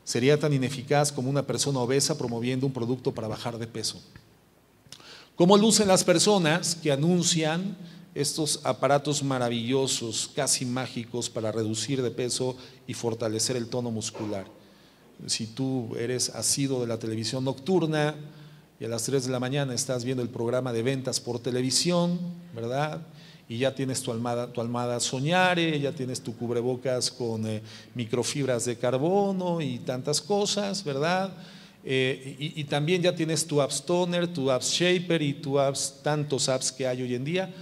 Sería tan ineficaz como una persona obesa promoviendo un producto para bajar de peso. ¿Cómo lucen las personas que anuncian estos aparatos maravillosos, casi mágicos, para reducir de peso y fortalecer el tono muscular? Si tú eres asiduo de la televisión nocturna y a las 3 de la mañana estás viendo el programa de ventas por televisión, ¿verdad? Y ya tienes tu almohada Soñare, ya tienes tu cubrebocas con microfibras de carbono y tantas cosas, ¿verdad? Y también ya tienes tu Abs Toner, tu Abs Shaper y tu tantos apps que hay hoy en día.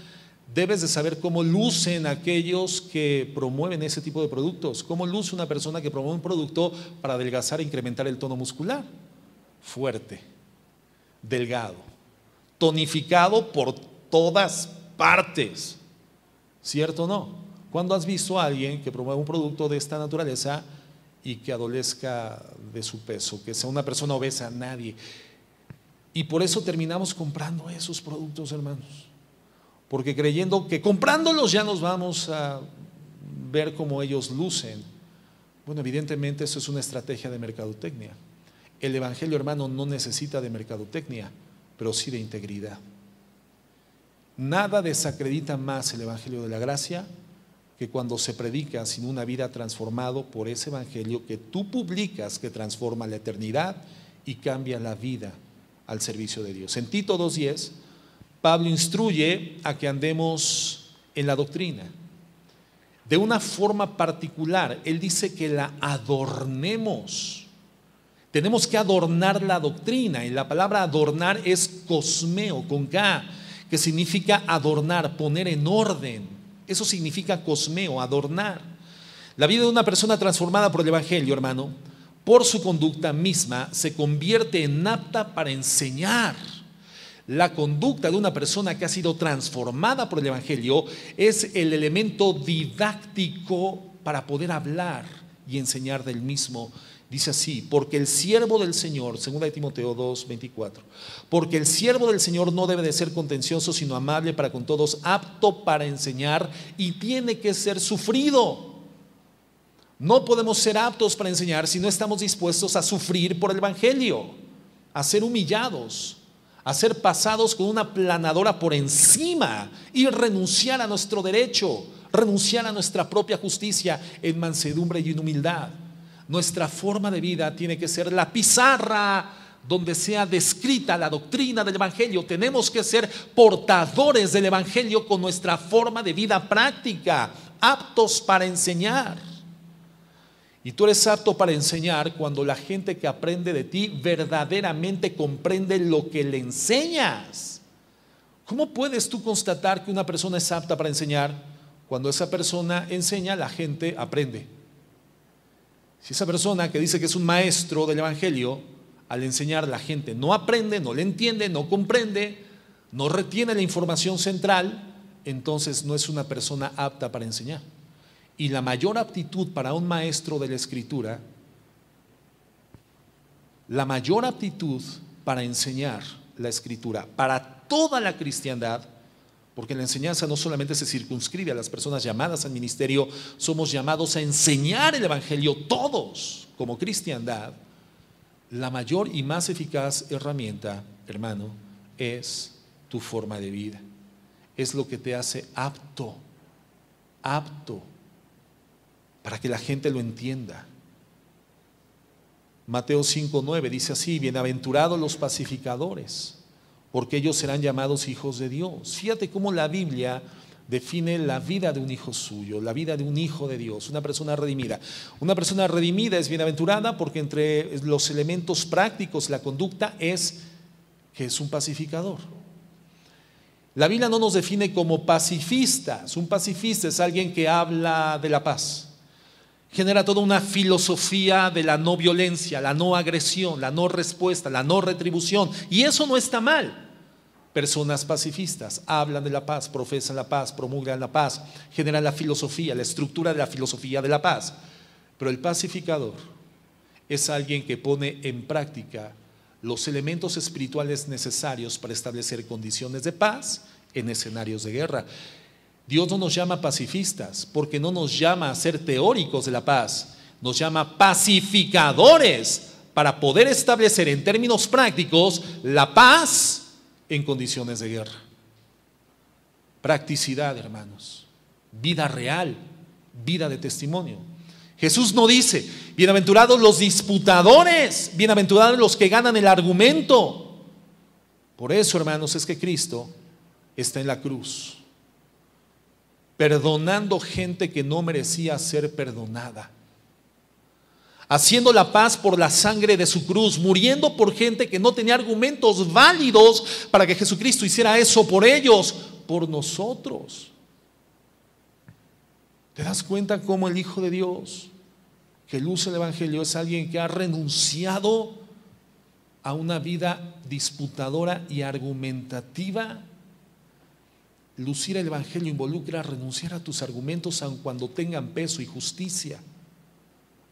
Debes de saber cómo lucen aquellos que promueven ese tipo de productos. ¿Cómo luce una persona que promueve un producto para adelgazar e incrementar el tono muscular? Fuerte, delgado, tonificado por todas partes. ¿Cierto o no? ¿Cuándo has visto a alguien que promueve un producto de esta naturaleza y que adolezca de su peso, que sea una persona obesa? Nadie. Y por eso terminamos comprando esos productos, hermanos, porque creyendo que comprándolos ya nos vamos a ver cómo ellos lucen. Bueno, evidentemente eso es una estrategia de mercadotecnia. El evangelio, hermano, no necesita de mercadotecnia, pero sí de integridad. Nada desacredita más el evangelio de la gracia que cuando se predica sin una vida transformado por ese evangelio que tú publicas, que transforma la eternidad y cambia la vida al servicio de Dios. En Tito 2:10, Pablo instruye a que andemos en la doctrina de una forma particular. Él dice que la adornemos. Tenemos que adornar la doctrina, y la palabra adornar es cosmeo, con K, que significa adornar, poner en orden. Eso significa cosmeo, adornar. La vida de una persona transformada por el evangelio, hermano, por su conducta misma, se convierte en apta para enseñar. La conducta de una persona que ha sido transformada por el evangelio es el elemento didáctico para poder hablar y enseñar del mismo. Dice así: porque el siervo del Señor, 2 Timoteo 2:24, porque el siervo del Señor no debe de ser contencioso, sino amable para con todos, apto para enseñar, y tiene que ser sufrido. No podemos ser aptos para enseñar si no estamos dispuestos a sufrir por el evangelio, a ser humillados, a ser pasados con una planadora por encima y renunciar a nuestro derecho, renunciar a nuestra propia justicia en mansedumbre y en humildad. Nuestra forma de vida tiene que ser la pizarra donde sea descrita la doctrina del evangelio. Tenemos que ser portadores del evangelio con nuestra forma de vida práctica, aptos para enseñar. Y tú eres apto para enseñar cuando la gente que aprende de ti verdaderamente comprende lo que le enseñas. ¿Cómo puedes tú constatar que una persona es apta para enseñar? Cuando esa persona enseña, la gente aprende. Si esa persona que dice que es un maestro del evangelio, al enseñar, la gente no aprende, no le entiende, no comprende, no retiene la información central, entonces no es una persona apta para enseñar. Y la mayor aptitud para un maestro de la escritura, la mayor aptitud para enseñar la escritura, para toda la cristiandad, porque la enseñanza no solamente se circunscribe a las personas llamadas al ministerio, somos llamados a enseñar el evangelio todos como cristiandad. La mayor y más eficaz herramienta, hermano, es tu forma de vida. Es lo que te hace apto para que la gente lo entienda. Mateo 5:9 dice así: bienaventurados los pacificadores, porque ellos serán llamados hijos de Dios. Fíjate cómo la Biblia define la vida de un hijo suyo, la vida de un hijo de Dios, una persona redimida. Una persona redimida es bienaventurada porque entre los elementos prácticos, la conducta es que es un pacificador. La Biblia no nos define como pacifistas. Un pacifista es alguien que habla de la paz, genera toda una filosofía de la no violencia, la no agresión, la no respuesta, la no retribución, y eso no está mal. Personas pacifistas hablan de la paz, profesan la paz, promulgan la paz, generan la filosofía, la estructura de la filosofía de la paz. Pero el pacificador es alguien que pone en práctica los elementos espirituales necesarios para establecer condiciones de paz en escenarios de guerra. Dios no nos llama pacifistas porque no nos llama a ser teóricos de la paz, nos llama pacificadores para poder establecer en términos prácticos la paz en condiciones de guerra. Practicidad, hermanos, vida real, vida de testimonio. Jesús no dice: bienaventurados los disputadores, bienaventurados los que ganan el argumento. Por eso, hermanos, es que Cristo está en la cruz, perdonando gente que no merecía ser perdonada, haciendo la paz por la sangre de su cruz, muriendo por gente que no tenía argumentos válidos para que Jesucristo hiciera eso por ellos, por nosotros. ¿Te das cuenta cómo el Hijo de Dios que luce el evangelio es alguien que ha renunciado a una vida disputadora y argumentativa? Lucir el evangelio involucra renunciar a tus argumentos aun cuando tengan peso y justicia,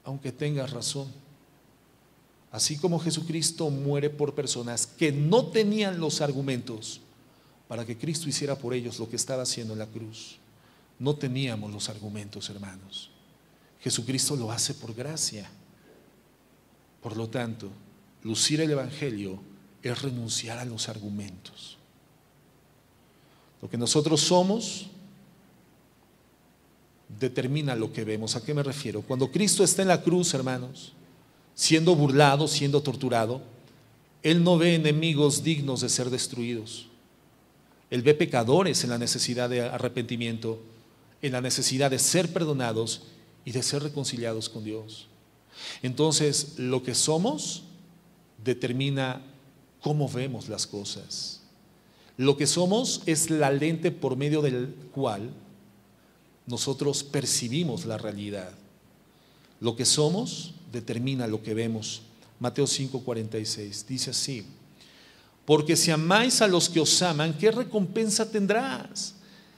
aunque tengas razón. Así como Jesucristo muere por personas que no tenían los argumentos para que Cristo hiciera por ellos lo que estaba haciendo en la cruz. No teníamos los argumentos, hermanos. Jesucristo lo hace por gracia. Por lo tanto, lucir el Evangelio es renunciar a los argumentos. Lo que nosotros somos determina lo que vemos. ¿A qué me refiero? Cuando Cristo está en la cruz, hermanos, siendo burlado, siendo torturado, Él no ve enemigos dignos de ser destruidos. Él ve pecadores en la necesidad de arrepentimiento, en la necesidad de ser perdonados y de ser reconciliados con Dios. Entonces, lo que somos determina cómo vemos las cosas. Lo que somos es la lente por medio del cual nosotros percibimos la realidad. Lo que somos determina lo que vemos. Mateo 5:46 dice así: porque si amáis a los que os aman, ¿qué recompensa tendrás?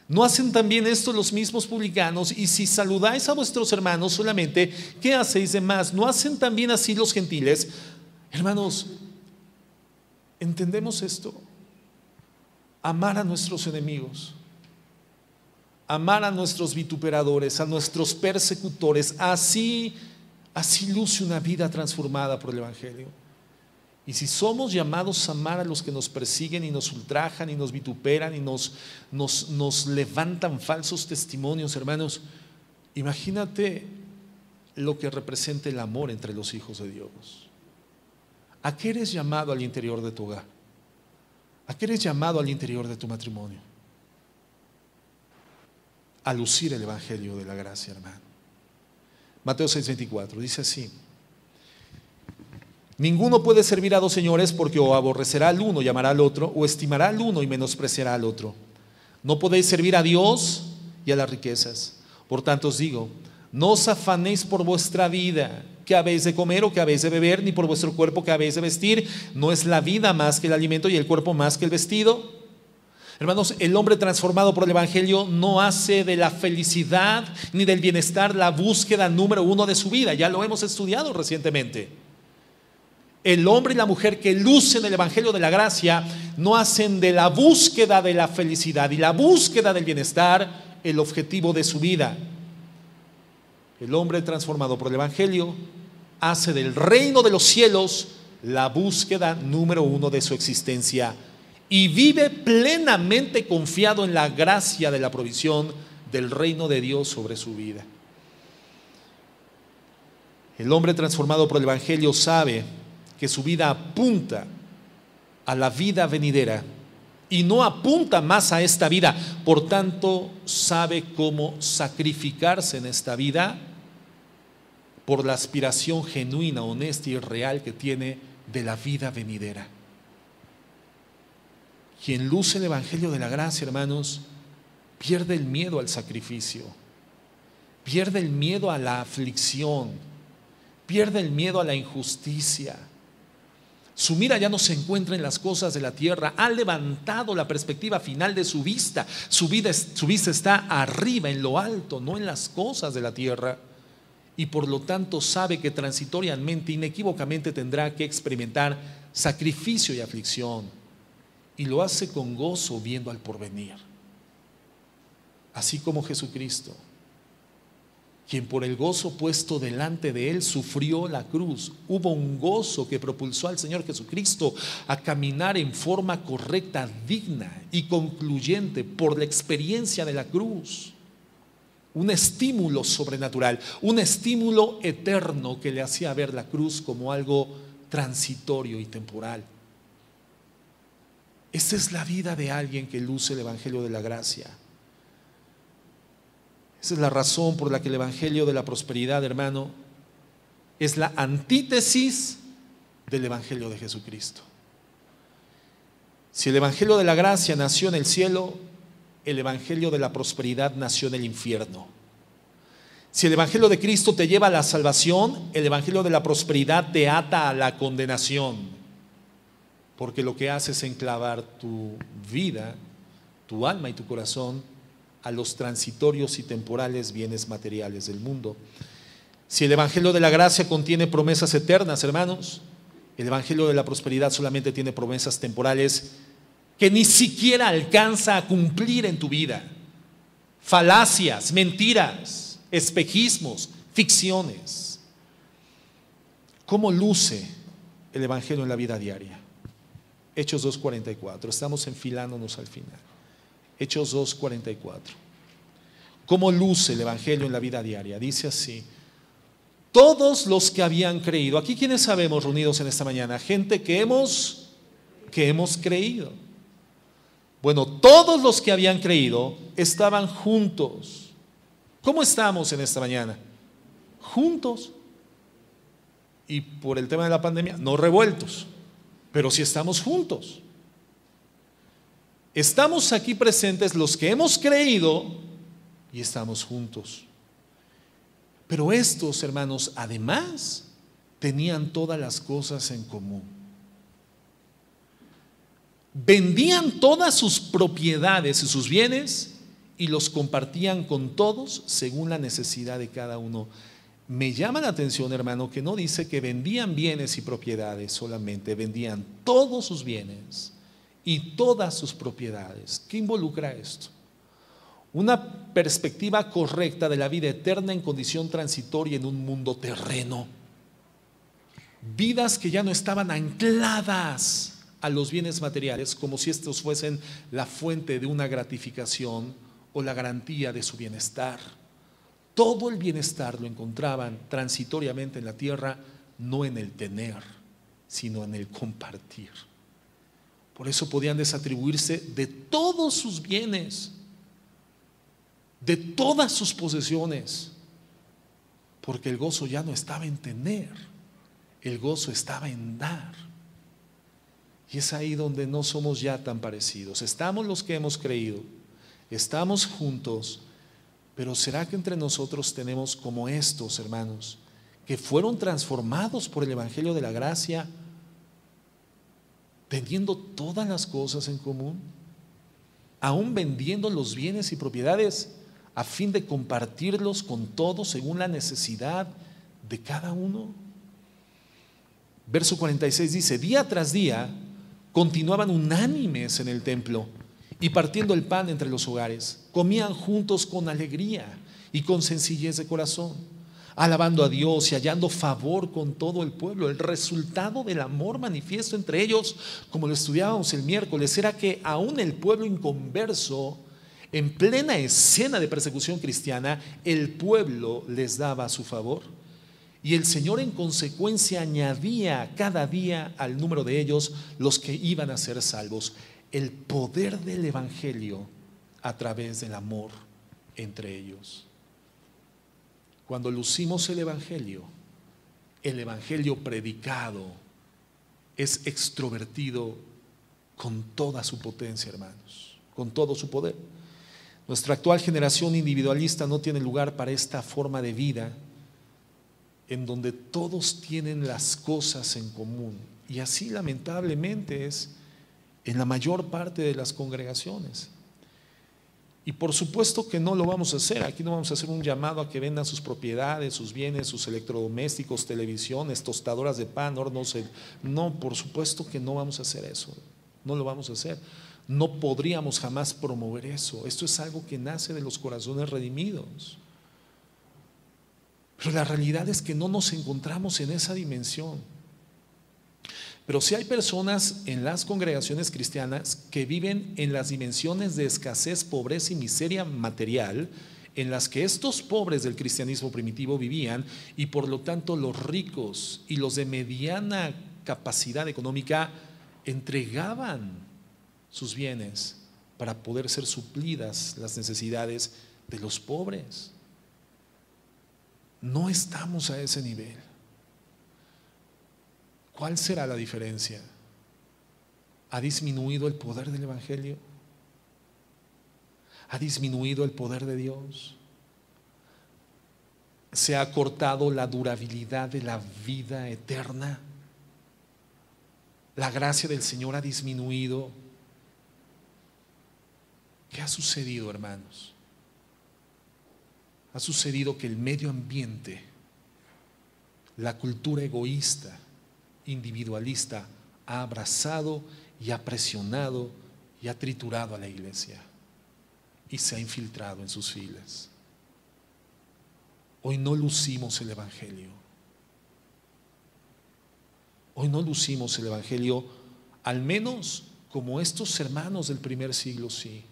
¿No hacen también esto los mismos publicanos? Y si saludáis a vuestros hermanos solamente, ¿qué hacéis de más? ¿No hacen también así los gentiles? Hermanos, ¿entendemos esto? Amar a nuestros enemigos, amar a nuestros vituperadores, a nuestros persecutores, así luce una vida transformada por el Evangelio. Y si somos llamados a amar a los que nos persiguen y nos ultrajan y nos vituperan y nos levantan falsos testimonios, hermanos, imagínate lo que representa el amor entre los hijos de Dios. ¿A qué eres llamado al interior de tu hogar? ¿A qué eres llamado al interior de tu matrimonio? A lucir el Evangelio de la gracia, hermano. Mateo 6:24 dice así: ninguno puede servir a dos señores, porque o aborrecerá al uno y amará al otro, o estimará al uno y menospreciará al otro. No podéis servir a Dios y a las riquezas. Por tanto os digo, no os afanéis por vuestra vida, qué habéis de comer o qué habéis de beber, ni por vuestro cuerpo qué habéis de vestir. ¿No es la vida más que el alimento y el cuerpo más que el vestido? Hermanos, el hombre transformado por el Evangelio no hace de la felicidad ni del bienestar la búsqueda número uno de su vida. Ya lo hemos estudiado recientemente. El hombre y la mujer que lucen el Evangelio de la gracia no hacen de la búsqueda de la felicidad y la búsqueda del bienestar el objetivo de su vida. El hombre transformado por el Evangelio hace del reino de los cielos la búsqueda número uno de su existencia y vive plenamente confiado en la gracia de la provisión del reino de Dios sobre su vida. El hombre transformado por el Evangelio sabe que su vida apunta a la vida venidera y no apunta más a esta vida. Por tanto, sabe cómo sacrificarse en esta vida por la aspiración genuina, honesta y real que tiene de la vida venidera. Quien luce el Evangelio de la gracia, hermanos, pierde el miedo al sacrificio, pierde el miedo a la aflicción, pierde el miedo a la injusticia. Su mira ya no se encuentra en las cosas de la tierra, ha levantado la perspectiva final de su vista. Su vista está arriba, en lo alto, no en las cosas de la tierra. Y por lo tanto sabe que transitoriamente, inequívocamente tendrá que experimentar sacrificio y aflicción. Y lo hace con gozo viendo al porvenir. Así como Jesucristo, quien por el gozo puesto delante de él sufrió la cruz. Hubo un gozo que propulsó al Señor Jesucristo a caminar en forma correcta, digna y concluyente por la experiencia de la cruz. Un estímulo sobrenatural, un estímulo eterno que le hacía ver la cruz como algo transitorio y temporal. Esta es la vida de alguien que luce el Evangelio de la gracia. Esa es la razón por la que el Evangelio de la prosperidad, hermano, es la antítesis del Evangelio de Jesucristo. Si el Evangelio de la gracia nació en el cielo, el Evangelio de la prosperidad nació en el infierno. Si el Evangelio de Cristo te lleva a la salvación, el Evangelio de la prosperidad te ata a la condenación. Porque lo que hace es enclavar tu vida, tu alma y tu corazón a los transitorios y temporales bienes materiales del mundo. Si el Evangelio de la gracia contiene promesas eternas, hermanos, el Evangelio de la prosperidad solamente tiene promesas temporales que ni siquiera alcanza a cumplir en tu vida. Falacias, mentiras, espejismos, ficciones. ¿Cómo luce el Evangelio en la vida diaria? Hechos 2:44, estamos enfilándonos al final. Hechos 2:44. ¿Cómo luce el Evangelio en la vida diaria? Dice así: todos los que habían creído. Aquí, ¿quiénes sabemos reunidos en esta mañana? Gente que hemos creído. Bueno, todos los que habían creído estaban juntos. ¿Cómo estamos en esta mañana? Juntos. Y por el tema de la pandemia, no revueltos, pero sí estamos juntos. Estamos aquí presentes los que hemos creído y estamos juntos. Pero estos hermanos, además, tenían todas las cosas en común. Vendían todas sus propiedades y sus bienes y los compartían con todos según la necesidad de cada uno. Me llama la atención, hermano, que no dice que vendían bienes y propiedades solamente, vendían todos sus bienes y todas sus propiedades. ¿Qué involucra esto? Una perspectiva correcta de la vida eterna en condición transitoria en un mundo terreno. Vidas que ya no estaban ancladas a los bienes materiales como si estos fuesen la fuente de una gratificación o la garantía de su bienestar. Todo el bienestar lo encontraban transitoriamente en la tierra, no en el tener, sino en el compartir. Por eso podían desatribuirse de todos sus bienes, de todas sus posesiones, porque el gozo ya no estaba en tener, el gozo estaba en dar. Y es ahí donde no somos ya tan parecidos. Estamos los que hemos creído, estamos juntos, pero ¿será que entre nosotros tenemos como estos hermanos que fueron transformados por el Evangelio de la gracia, teniendo todas las cosas en común, aún vendiendo los bienes y propiedades a fin de compartirlos con todos según la necesidad de cada uno? Verso 46 dice: día tras día continuaban unánimes en el templo y partiendo el pan entre los hogares, comían juntos con alegría y con sencillez de corazón, alabando a Dios y hallando favor con todo el pueblo. El resultado del amor manifiesto entre ellos, como lo estudiábamos el miércoles, era que aún el pueblo inconverso, en plena escena de persecución cristiana, el pueblo les daba su favor. Y el Señor en consecuencia añadía cada día al número de ellos los que iban a ser salvos. El poder del Evangelio a través del amor entre ellos. Cuando lucimos el Evangelio predicado es extrovertido con toda su potencia, hermanos, con todo su poder. Nuestra actual generación individualista no tiene lugar para esta forma de vida en donde todos tienen las cosas en común. Y así lamentablemente es en la mayor parte de las congregaciones. Y por supuesto que no lo vamos a hacer. Aquí no vamos a hacer un llamado a que vendan sus propiedades, sus bienes, sus electrodomésticos, televisiones, tostadoras de pan, hornos. No, por supuesto que no vamos a hacer eso. No lo vamos a hacer. No podríamos jamás promover eso. Esto es algo que nace de los corazones redimidos. Pero la realidad es que no nos encontramos en esa dimensión. Pero sí hay personas en las congregaciones cristianas que viven en las dimensiones de escasez, pobreza y miseria material en las que estos pobres del cristianismo primitivo vivían, y por lo tanto los ricos y los de mediana capacidad económica entregaban sus bienes para poder ser suplidas las necesidades de los pobres. No estamos a ese nivel. ¿Cuál será la diferencia? ¿Ha disminuido el poder del Evangelio? ¿Ha disminuido el poder de Dios? ¿Se ha acortado la durabilidad de la vida eterna? ¿La gracia del Señor ha disminuido? ¿Qué ha sucedido, hermanos? Ha sucedido que el medio ambiente, la cultura egoísta, individualista, ha abrazado y ha presionado y ha triturado a la iglesia y se ha infiltrado en sus filas. Hoy no lucimos el Evangelio. Hoy no lucimos el Evangelio, al menos como estos hermanos del primer siglo sí.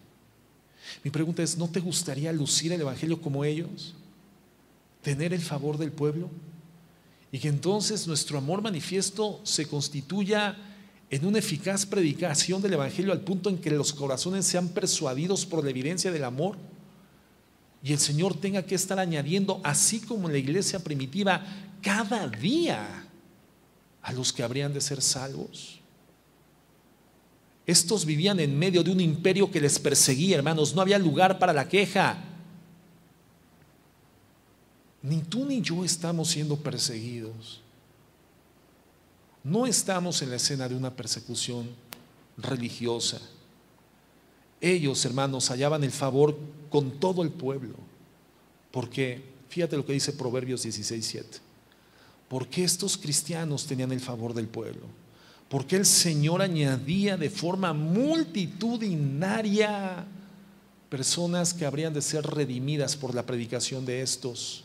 Mi pregunta es, ¿no te gustaría lucir el Evangelio como ellos? ¿Tener el favor del pueblo? Y que entonces nuestro amor manifiesto se constituya en una eficaz predicación del Evangelio al punto en que los corazones sean persuadidos por la evidencia del amor y el Señor tenga que estar añadiendo, así como en la iglesia primitiva, cada día a los que habrían de ser salvos. Estos vivían en medio de un imperio que les perseguía, hermanos, no había lugar para la queja. Ni tú ni yo estamos siendo perseguidos. No estamos en la escena de una persecución religiosa. Ellos, hermanos, hallaban el favor con todo el pueblo. Porque, fíjate lo que dice Proverbios 16:7. Porque estos cristianos tenían el favor del pueblo. Porque el Señor añadía de forma multitudinaria personas que habrían de ser redimidas por la predicación de estos,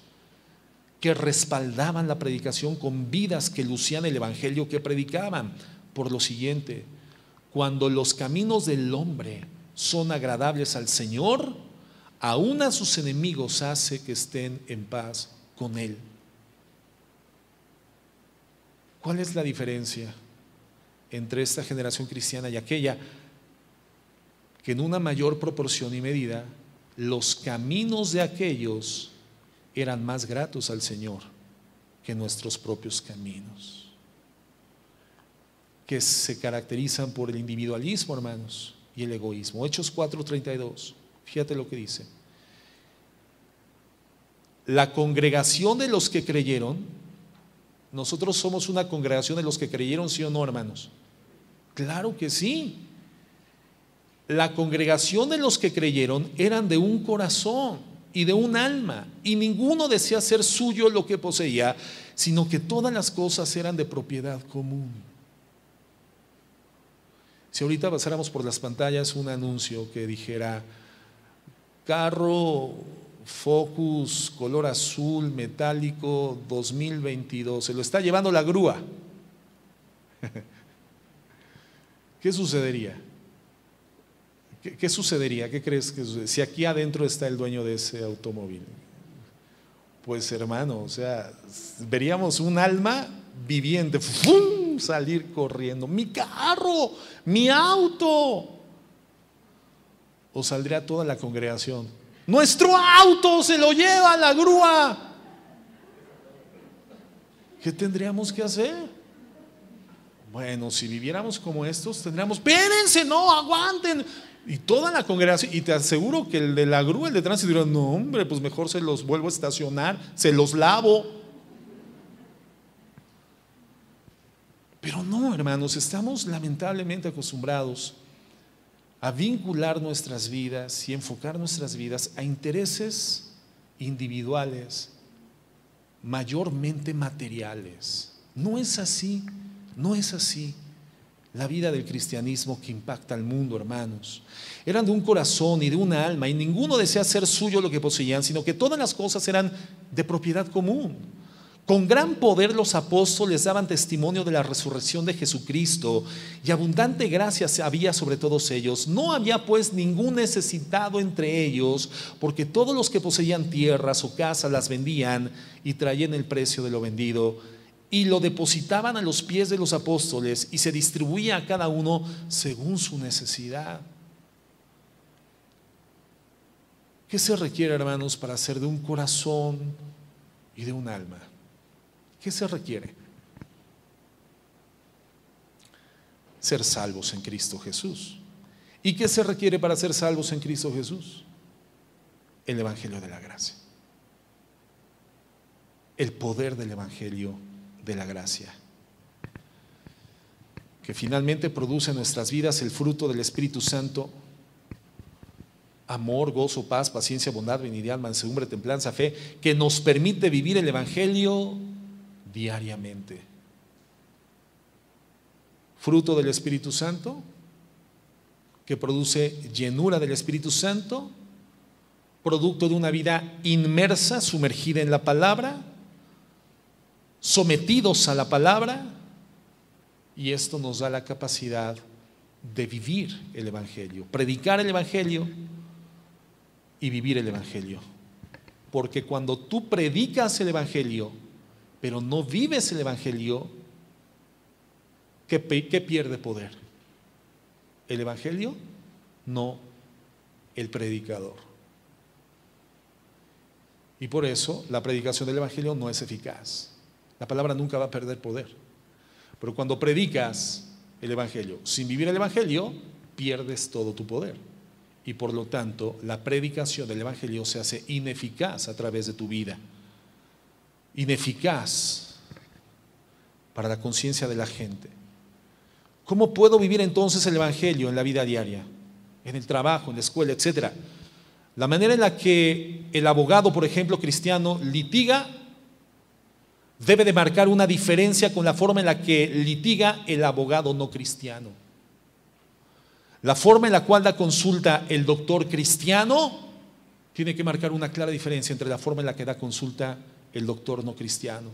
que respaldaban la predicación con vidas que lucían el Evangelio que predicaban. Por lo siguiente, cuando los caminos del hombre son agradables al Señor, aún a sus enemigos hace que estén en paz con Él. ¿Cuál es la diferencia entre esta generación cristiana y aquella? Que en una mayor proporción y medida los caminos de aquellos eran más gratos al Señor que nuestros propios caminos, que se caracterizan por el individualismo, hermanos, y el egoísmo. Hechos 4:32, fíjate lo que dice: la congregación de los que creyeron. Nosotros somos una congregación de los que creyeron, ¿sí o no, hermanos? Claro que sí. La congregación de los que creyeron eran de un corazón y de un alma, y ninguno desea hacer suyo lo que poseía, sino que todas las cosas eran de propiedad común. Si ahorita pasáramos por las pantallas un anuncio que dijera: carro Focus color azul metálico 2022, se lo está llevando la grúa, ¿qué sucedería? ¿Qué sucedería? ¿Qué crees que sucede? Si aquí adentro está el dueño de ese automóvil, pues hermano, o sea, veríamos un alma viviente ¡fum!, salir corriendo: mi carro, mi auto. O saldría toda la congregación: nuestro auto se lo lleva la grúa. ¿Qué tendríamos que hacer? Bueno, si viviéramos como estos, tendríamos: espérense, no, aguanten. Y toda la congregación, y te aseguro que el de la grúa, el de tránsito, dirá: no, hombre, pues mejor se los vuelvo a estacionar, se los lavo. Pero no, hermanos, estamos lamentablemente acostumbrados a vincular nuestras vidas y enfocar nuestras vidas a intereses individuales, mayormente materiales. No es así, no es así la vida del cristianismo que impacta al mundo, hermanos. Eran de un corazón y de una alma, y ninguno desea hacer suyo lo que poseían, sino que todas las cosas eran de propiedad común. Con gran poder los apóstoles daban testimonio de la resurrección de Jesucristo, y abundante gracia había sobre todos ellos. No había pues ningún necesitado entre ellos, porque todos los que poseían tierras o casas las vendían y traían el precio de lo vendido y lo depositaban a los pies de los apóstoles, y se distribuía a cada uno según su necesidad. ¿Qué se requiere, hermanos, para ser de un corazón y de un alma? ¿Qué se requiere? Ser salvos en Cristo Jesús. ¿Y qué se requiere para ser salvos en Cristo Jesús? El Evangelio de la gracia. El poder del Evangelio de la gracia, que finalmente produce en nuestras vidas el fruto del Espíritu Santo: amor, gozo, paz, paciencia, bondad, benignidad, mansedumbre, templanza, fe, que nos permite vivir el Evangelio diariamente. Fruto del Espíritu Santo, que produce llenura del Espíritu Santo, producto de una vida inmersa, sumergida en la palabra, sometidos a la palabra, Y esto nos da la capacidad de vivir el Evangelio, predicar el Evangelio y vivir el Evangelio. Porque cuando tú predicas el Evangelio, pero no vives el Evangelio, ¿qué pierde poder? ¿El Evangelio? No, el predicador. Y por eso la predicación del Evangelio no es eficaz. La palabra nunca va a perder poder. Pero cuando predicas el Evangelio sin vivir el Evangelio, pierdes todo tu poder. Y por lo tanto, la predicación del Evangelio se hace ineficaz a través de tu vida. Ineficaz para la conciencia de la gente. ¿Cómo puedo vivir entonces el Evangelio en la vida diaria? En el trabajo, en la escuela, etcétera. La manera en la que el abogado, por ejemplo, cristiano, litiga, debe de marcar una diferencia con la forma en la que litiga el abogado no cristiano. La forma en la cual da consulta el doctor cristiano tiene que marcar una clara diferencia entre la forma en la que da consulta el doctor no cristiano.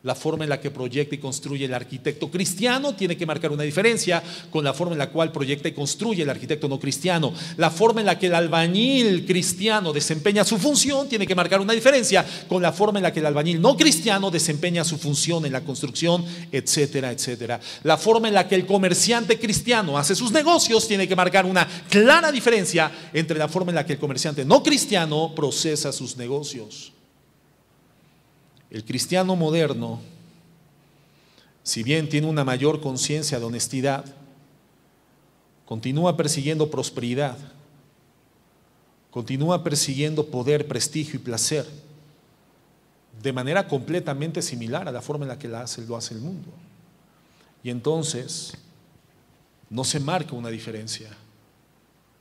La forma en la que proyecta y construye el arquitecto cristiano tiene que marcar una diferencia con la forma en la cual proyecta y construye el arquitecto no cristiano. La forma en la que el albañil cristiano desempeña su función tiene que marcar una diferencia con la forma en la que el albañil no cristiano desempeña su función en la construcción, etcétera, etcétera. La forma en la que el comerciante cristiano hace sus negocios tiene que marcar una clara diferencia entre la forma en la que el comerciante no cristiano procesa sus negocios. El cristiano moderno, si bien tiene una mayor conciencia de honestidad, continúa persiguiendo prosperidad, continúa persiguiendo poder, prestigio y placer, de manera completamente similar a la forma en la que lo hace el mundo. Y entonces no se marca una diferencia.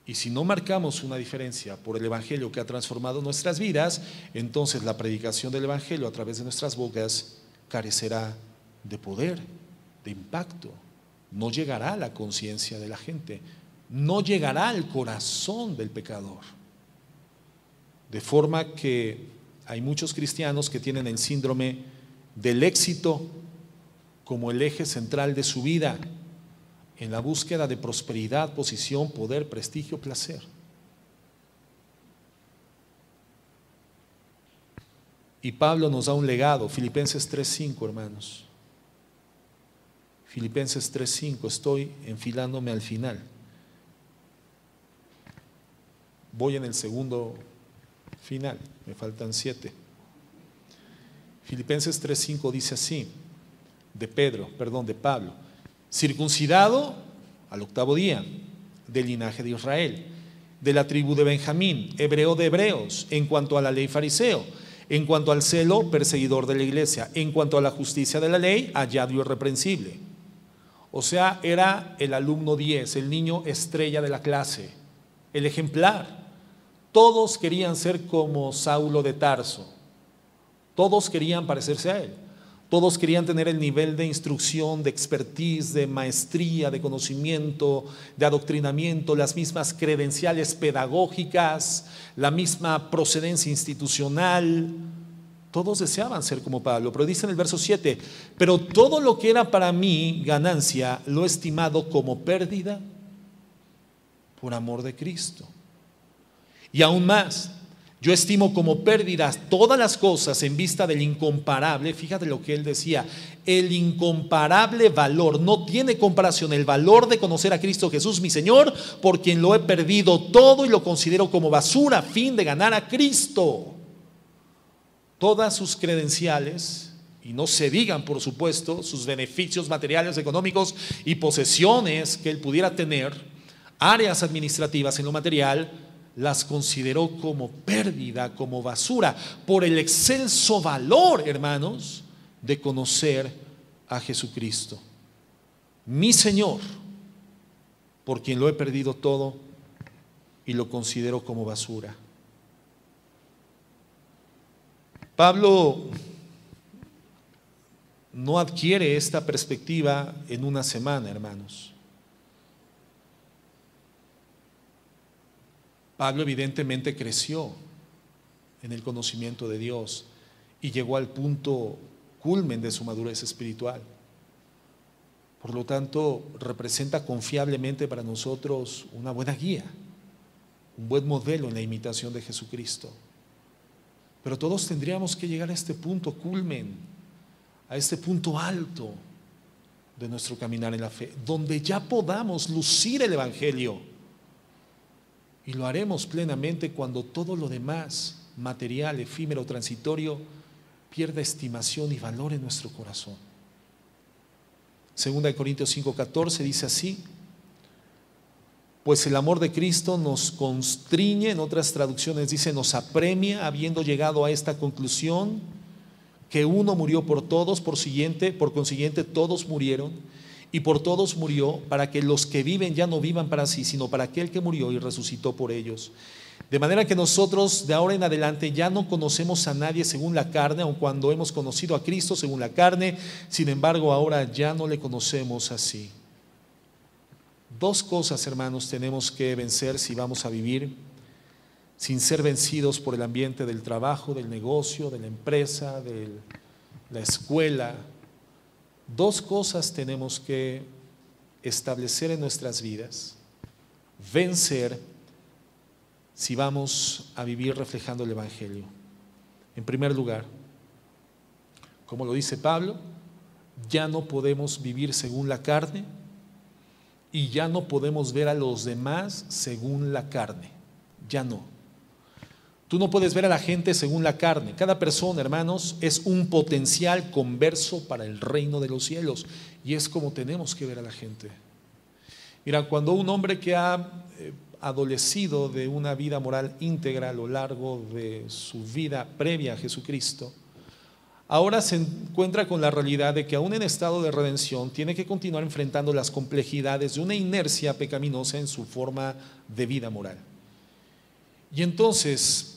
Y si no marcamos una diferencia por el Evangelio que ha transformado nuestras vidas, entonces la predicación del Evangelio a través de nuestras bocas carecerá de poder, de impacto. No llegará a la conciencia de la gente, no llegará al corazón del pecador. De forma que hay muchos cristianos que tienen el síndrome del éxito como el eje central de su vida, en la búsqueda de prosperidad, posición, poder, prestigio, placer. Y Pablo nos da un legado, Filipenses 3:5, hermanos. Filipenses 3:5, estoy enfilándome al final. Voy en el segundo final, me faltan 7. Filipenses 3:5 dice así, de Pablo. Circuncidado al 8º día, del linaje de Israel, de la tribu de Benjamín, hebreo de hebreos, en cuanto a la ley fariseo, en cuanto al celo perseguidor de la iglesia, en cuanto a la justicia de la ley, hallado irreprensible. O sea, era el alumno 10, el niño estrella de la clase, el ejemplar. Todos querían ser como Saulo de Tarso, todos querían parecerse a él. Todos querían tener el nivel de instrucción, de expertise, de maestría, de conocimiento, de adoctrinamiento, las mismas credenciales pedagógicas, la misma procedencia institucional. Todos deseaban ser como Pablo, pero dice en el verso 7, pero todo lo que era para mí ganancia lo he estimado como pérdida por amor de Cristo. Y aún más, yo estimo como pérdidas todas las cosas en vista del incomparable, fíjate lo que él decía, el incomparable valor, no tiene comparación, el valor de conocer a Cristo Jesús, mi Señor, por quien lo he perdido todo y lo considero como basura a fin de ganar a Cristo. Todas sus credenciales, y no se digan por supuesto, sus beneficios materiales, económicos y posesiones que él pudiera tener, áreas administrativas en lo material, las consideró como pérdida, como basura, por el excelso valor, hermanos, de conocer a Jesucristo, mi Señor, por quien lo he perdido todo y lo considero como basura. Pablo no adquiere esta perspectiva en una semana, hermanos. Pablo evidentemente creció en el conocimiento de Dios y llegó al punto culmen de su madurez espiritual. Por lo tanto, representa confiablemente para nosotros una buena guía, un buen modelo en la imitación de Jesucristo. Pero todos tendríamos que llegar a este punto culmen, a este punto alto de nuestro caminar en la fe, donde ya podamos lucir el Evangelio. Y lo haremos plenamente cuando todo lo demás, material, efímero, transitorio, pierda estimación y valor en nuestro corazón. Segunda de Corintios 5:14 dice así: pues el amor de Cristo nos constriñe, en otras traducciones dice nos apremia, habiendo llegado a esta conclusión, que uno murió por todos, por consiguiente todos murieron, y por todos murió, para que los que viven ya no vivan para sí, sino para aquel que murió y resucitó por ellos. De manera que nosotros de ahora en adelante ya no conocemos a nadie según la carne, aun cuando hemos conocido a Cristo según la carne, sin embargo ahora ya no le conocemos así. Dos cosas, hermanos, tenemos que vencer si vamos a vivir sin ser vencidos por el ambiente del trabajo, del negocio, de la empresa, de la escuela. Dos cosas tenemos que establecer en nuestras vidas, vencer si vamos a vivir reflejando el Evangelio. En primer lugar, como lo dice Pablo, ya no podemos vivir según la carne y ya no podemos ver a los demás según la carne. Ya no. Tú no puedes ver a la gente según la carne. Cada persona, hermanos, es un potencial converso para el reino de los cielos, y es como tenemos que ver a la gente. Mira, cuando un hombre que ha adolecido de una vida moral íntegra a lo largo de su vida previa a Jesucristo, ahora se encuentra con la realidad de que aún en estado de redención tiene que continuar enfrentando las complejidades de una inercia pecaminosa en su forma de vida moral. Y entonces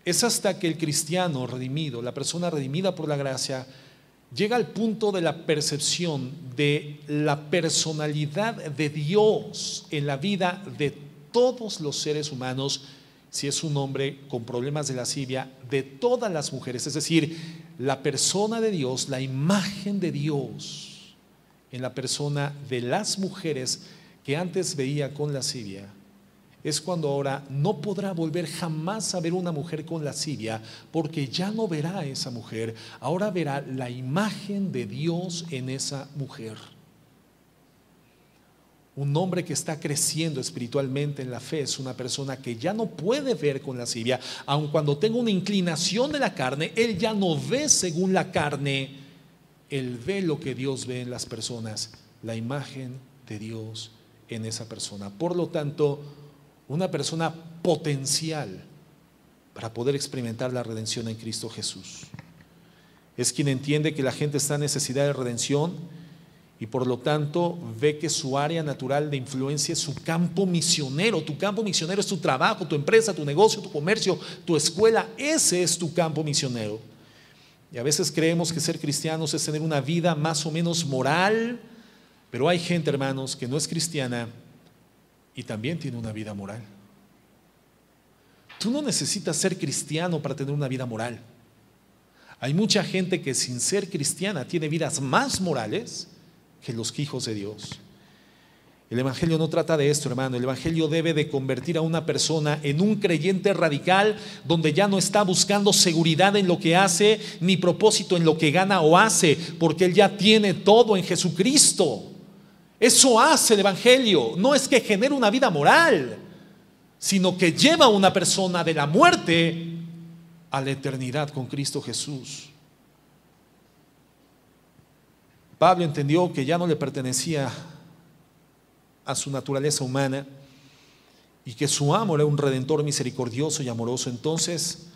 es hasta que el cristiano redimido, la persona redimida por la gracia, llega al punto de la percepción de la personalidad de Dios en la vida de todos los seres humanos, si es un hombre con problemas de lascivia, de todas las mujeres, es decir, la persona de Dios, la imagen de Dios en la persona de las mujeres que antes veía con lascivia, es cuando ahora no podrá volver jamás a ver una mujer con lascivia, porque ya no verá a esa mujer, ahora verá la imagen de Dios en esa mujer. Un hombre que está creciendo espiritualmente en la fe es una persona que ya no puede ver con lascivia, aun cuando tenga una inclinación de la carne, él ya no ve según la carne, él ve lo que Dios ve en las personas, la imagen de Dios en esa persona. Por lo tanto, una persona potencial para poder experimentar la redención en Cristo Jesús es quien entiende que la gente está en necesidad de redención y por lo tanto ve que su área natural de influencia es su campo misionero. Tu campo misionero es tu trabajo, tu empresa, tu negocio, tu comercio, tu escuela. Ese es tu campo misionero. Y a veces creemos que ser cristianos es tener una vida más o menos moral, pero hay gente, hermanos, que no es cristiana y también tiene una vida moral. Tú no necesitas ser cristiano para tener una vida moral. Hay mucha gente que sin ser cristiana tiene vidas más morales que los hijos de Dios. El Evangelio no trata de esto, hermano. El Evangelio debe de convertir a una persona en un creyente radical, donde ya no está buscando seguridad en lo que hace, ni propósito en lo que gana o hace, porque él ya tiene todo en Jesucristo. Eso hace el Evangelio. No es que genere una vida moral, sino que lleva a una persona de la muerte a la eternidad con Cristo Jesús. Pablo entendió que ya no le pertenecía a su naturaleza humana y que su amo era un redentor misericordioso y amoroso. Entonces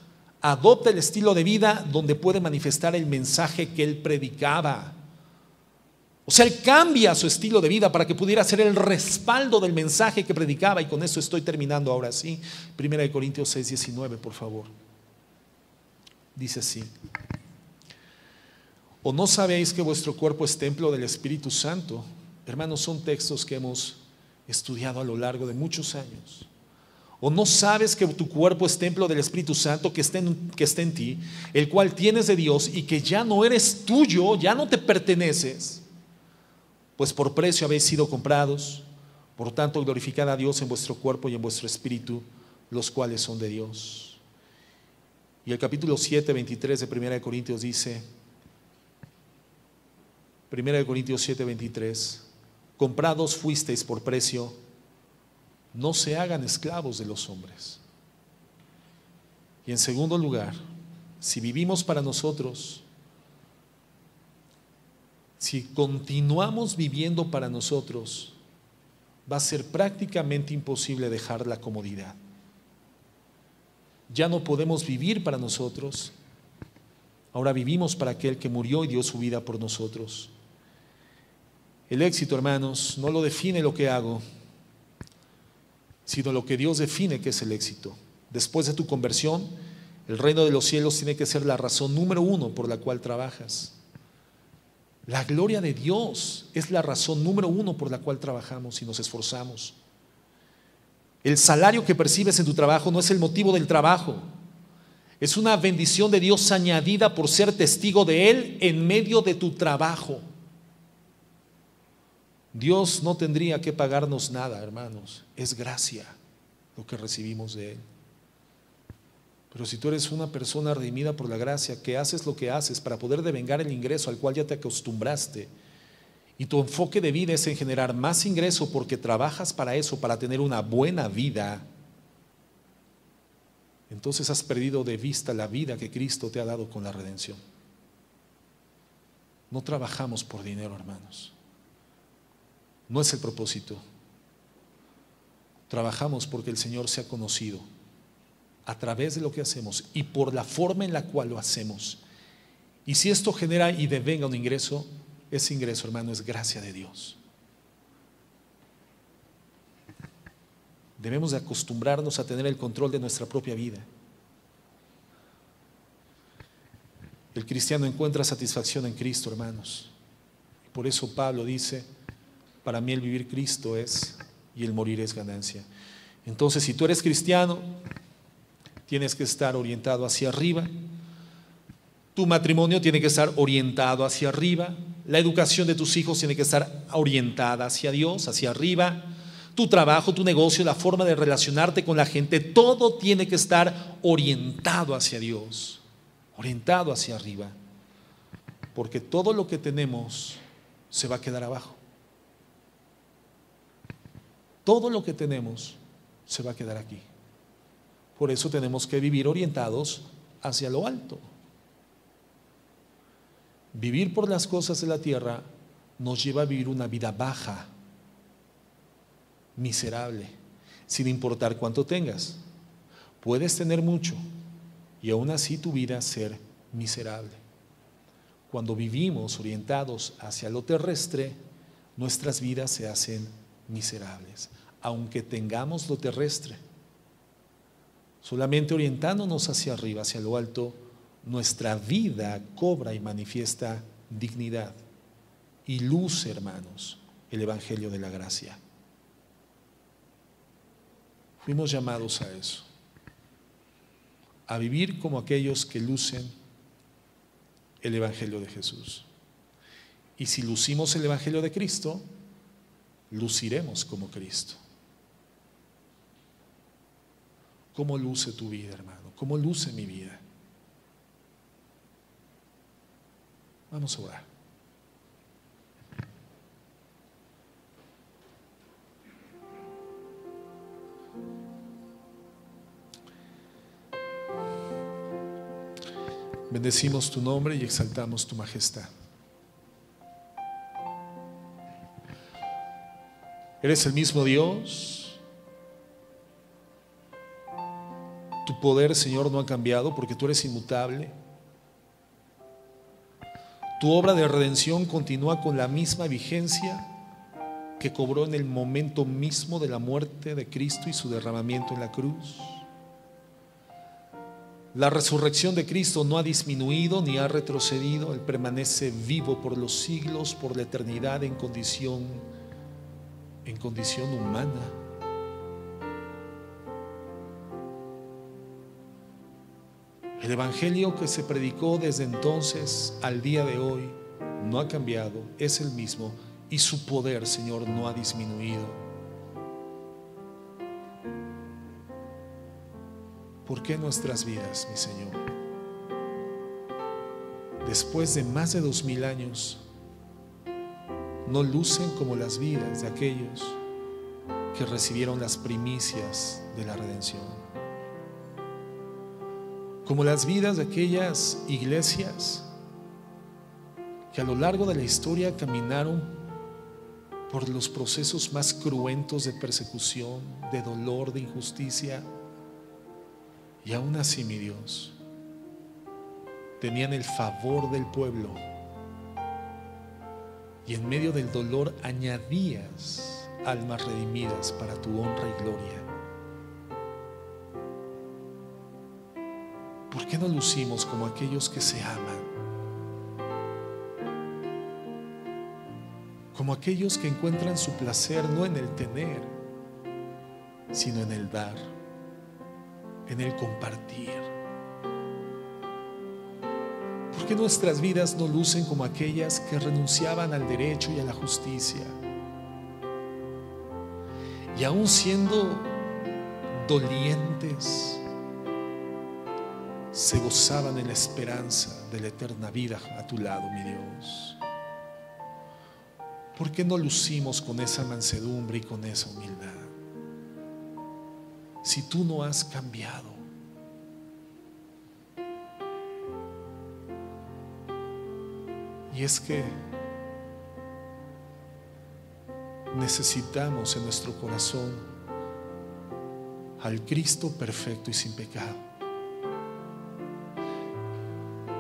adopta el estilo de vida donde puede manifestar el mensaje que él predicaba. O sea, él cambia su estilo de vida para que pudiera ser el respaldo del mensaje que predicaba. Y con esto estoy terminando ahora sí. 1 Corintios 6:19, por favor. Dice así: ¿o no sabéis que vuestro cuerpo es templo del Espíritu Santo? Hermanos, son textos que hemos estudiado a lo largo de muchos años. ¿O no sabes que tu cuerpo es templo del Espíritu Santo que está en ti, el cual tienes de Dios y que ya no eres tuyo, ya no te perteneces? Pues por precio habéis sido comprados, por tanto glorificad a Dios en vuestro cuerpo y en vuestro espíritu, los cuales son de Dios. Y el capítulo 7, 23 de 1 Corintios dice, 1 Corintios 7, 23, comprados fuisteis por precio, no se hagan esclavos de los hombres. Y en segundo lugar, si vivimos para nosotros, si continuamos viviendo para nosotros, va a ser prácticamente imposible dejar la comodidad. Ya no podemos vivir para nosotros, ahora vivimos para aquel que murió y dio su vida por nosotros. El éxito, hermanos, no lo define lo que hago, sino lo que Dios define que es el éxito. Después de tu conversión, el reino de los cielos tiene que ser la razón número uno por la cual trabajas. La gloria de Dios es la razón número uno por la cual trabajamos y nos esforzamos. El salario que percibes en tu trabajo no es el motivo del trabajo. Es una bendición de Dios añadida por ser testigo de Él en medio de tu trabajo. Dios no tendría que pagarnos nada, hermanos. Es gracia lo que recibimos de Él. Pero si tú eres una persona redimida por la gracia, que haces lo que haces para poder devengar el ingreso al cual ya te acostumbraste, y tu enfoque de vida es en generar más ingreso porque trabajas para eso, para tener una buena vida, entonces has perdido de vista la vida que Cristo te ha dado con la redención. No trabajamos por dinero, hermanos. No es el propósito. Trabajamos porque el Señor se ha conocido a través de lo que hacemos y por la forma en la cual lo hacemos. Y si esto genera y devenga un ingreso, ese ingreso, hermano, es gracia de Dios. Debemos de acostumbrarnos a tener el control de nuestra propia vida. El cristiano encuentra satisfacción en Cristo, hermanos. Por eso Pablo dice, para mí el vivir Cristo es y el morir es ganancia. Entonces, si tú eres cristiano, tienes que estar orientado hacia arriba. Tu matrimonio tiene que estar orientado hacia arriba. La educación de tus hijos tiene que estar orientada hacia Dios, hacia arriba. Tu trabajo, tu negocio, la forma de relacionarte con la gente, todo tiene que estar orientado hacia Dios, orientado hacia arriba. Porque todo lo que tenemos se va a quedar abajo. Todo lo que tenemos se va a quedar aquí. Por eso tenemos que vivir orientados hacia lo alto. Vivir por las cosas de la tierra nos lleva a vivir una vida baja, miserable, sin importar cuánto tengas. Puedes tener mucho y aún así tu vida ser miserable. Cuando vivimos orientados hacia lo terrestre, nuestras vidas se hacen miserables, aunque tengamos lo terrestre. Solamente orientándonos hacia arriba, hacia lo alto, nuestra vida cobra y manifiesta dignidad y luce, hermanos, el evangelio de la gracia. Fuimos llamados a eso, a vivir como aquellos que lucen el evangelio de Jesús. Y si lucimos el evangelio de Cristo, luciremos como Cristo. ¿Cómo luce tu vida, hermano? ¿Cómo luce mi vida? Vamos a orar. Bendecimos tu nombre y exaltamos tu majestad. Eres el mismo Dios. Tu poder, Señor, no ha cambiado porque tú eres inmutable. Tu obra de redención continúa con la misma vigencia que cobró en el momento mismo de la muerte de Cristo y su derramamiento en la cruz. La resurrección de Cristo no ha disminuido ni ha retrocedido. Él permanece vivo por los siglos, por la eternidad en condición humana. El evangelio que se predicó desde entonces al día de hoy no ha cambiado, es el mismo y su poder, Señor, no ha disminuido. ¿Por qué nuestras vidas, mi Señor, después de más de 2000 años, no lucen como las vidas de aquellos que recibieron las primicias de la redención? Como las vidas de aquellas iglesias que a lo largo de la historia caminaron por los procesos más cruentos de persecución, de dolor, de injusticia, y aún así, mi Dios, tenían el favor del pueblo, y en medio del dolor añadías almas redimidas para tu honra y gloria. ¿Por qué no lucimos como aquellos que se aman? Como aquellos que encuentran su placer no en el tener, sino en el dar, en el compartir. ¿Por qué nuestras vidas no lucen como aquellas que renunciaban al derecho y a la justicia? Y aún siendo dolientes, se gozaban en la esperanza de la eterna vida a tu lado, mi Dios. ¿Por qué no lucimos con esa mansedumbre y con esa humildad? Si tú no has cambiado. Y es que necesitamos en nuestro corazón al Cristo perfecto y sin pecado.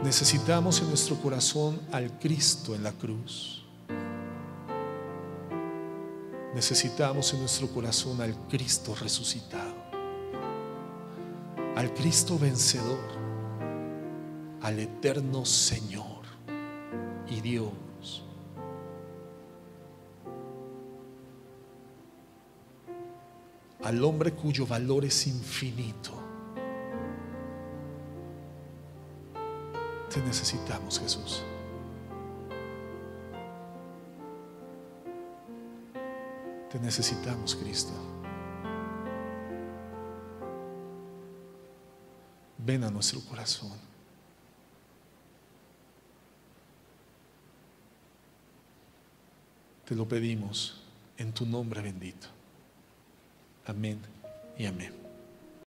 Necesitamos en nuestro corazón al Cristo en la cruz. Necesitamos en nuestro corazón al Cristo resucitado, al Cristo vencedor, al eterno Señor y Dios. Al hombre cuyo valor es infinito. Te necesitamos, Jesús. Te necesitamos, Cristo. Ven a nuestro corazón. Te lo pedimos en tu nombre bendito. Amén y amén.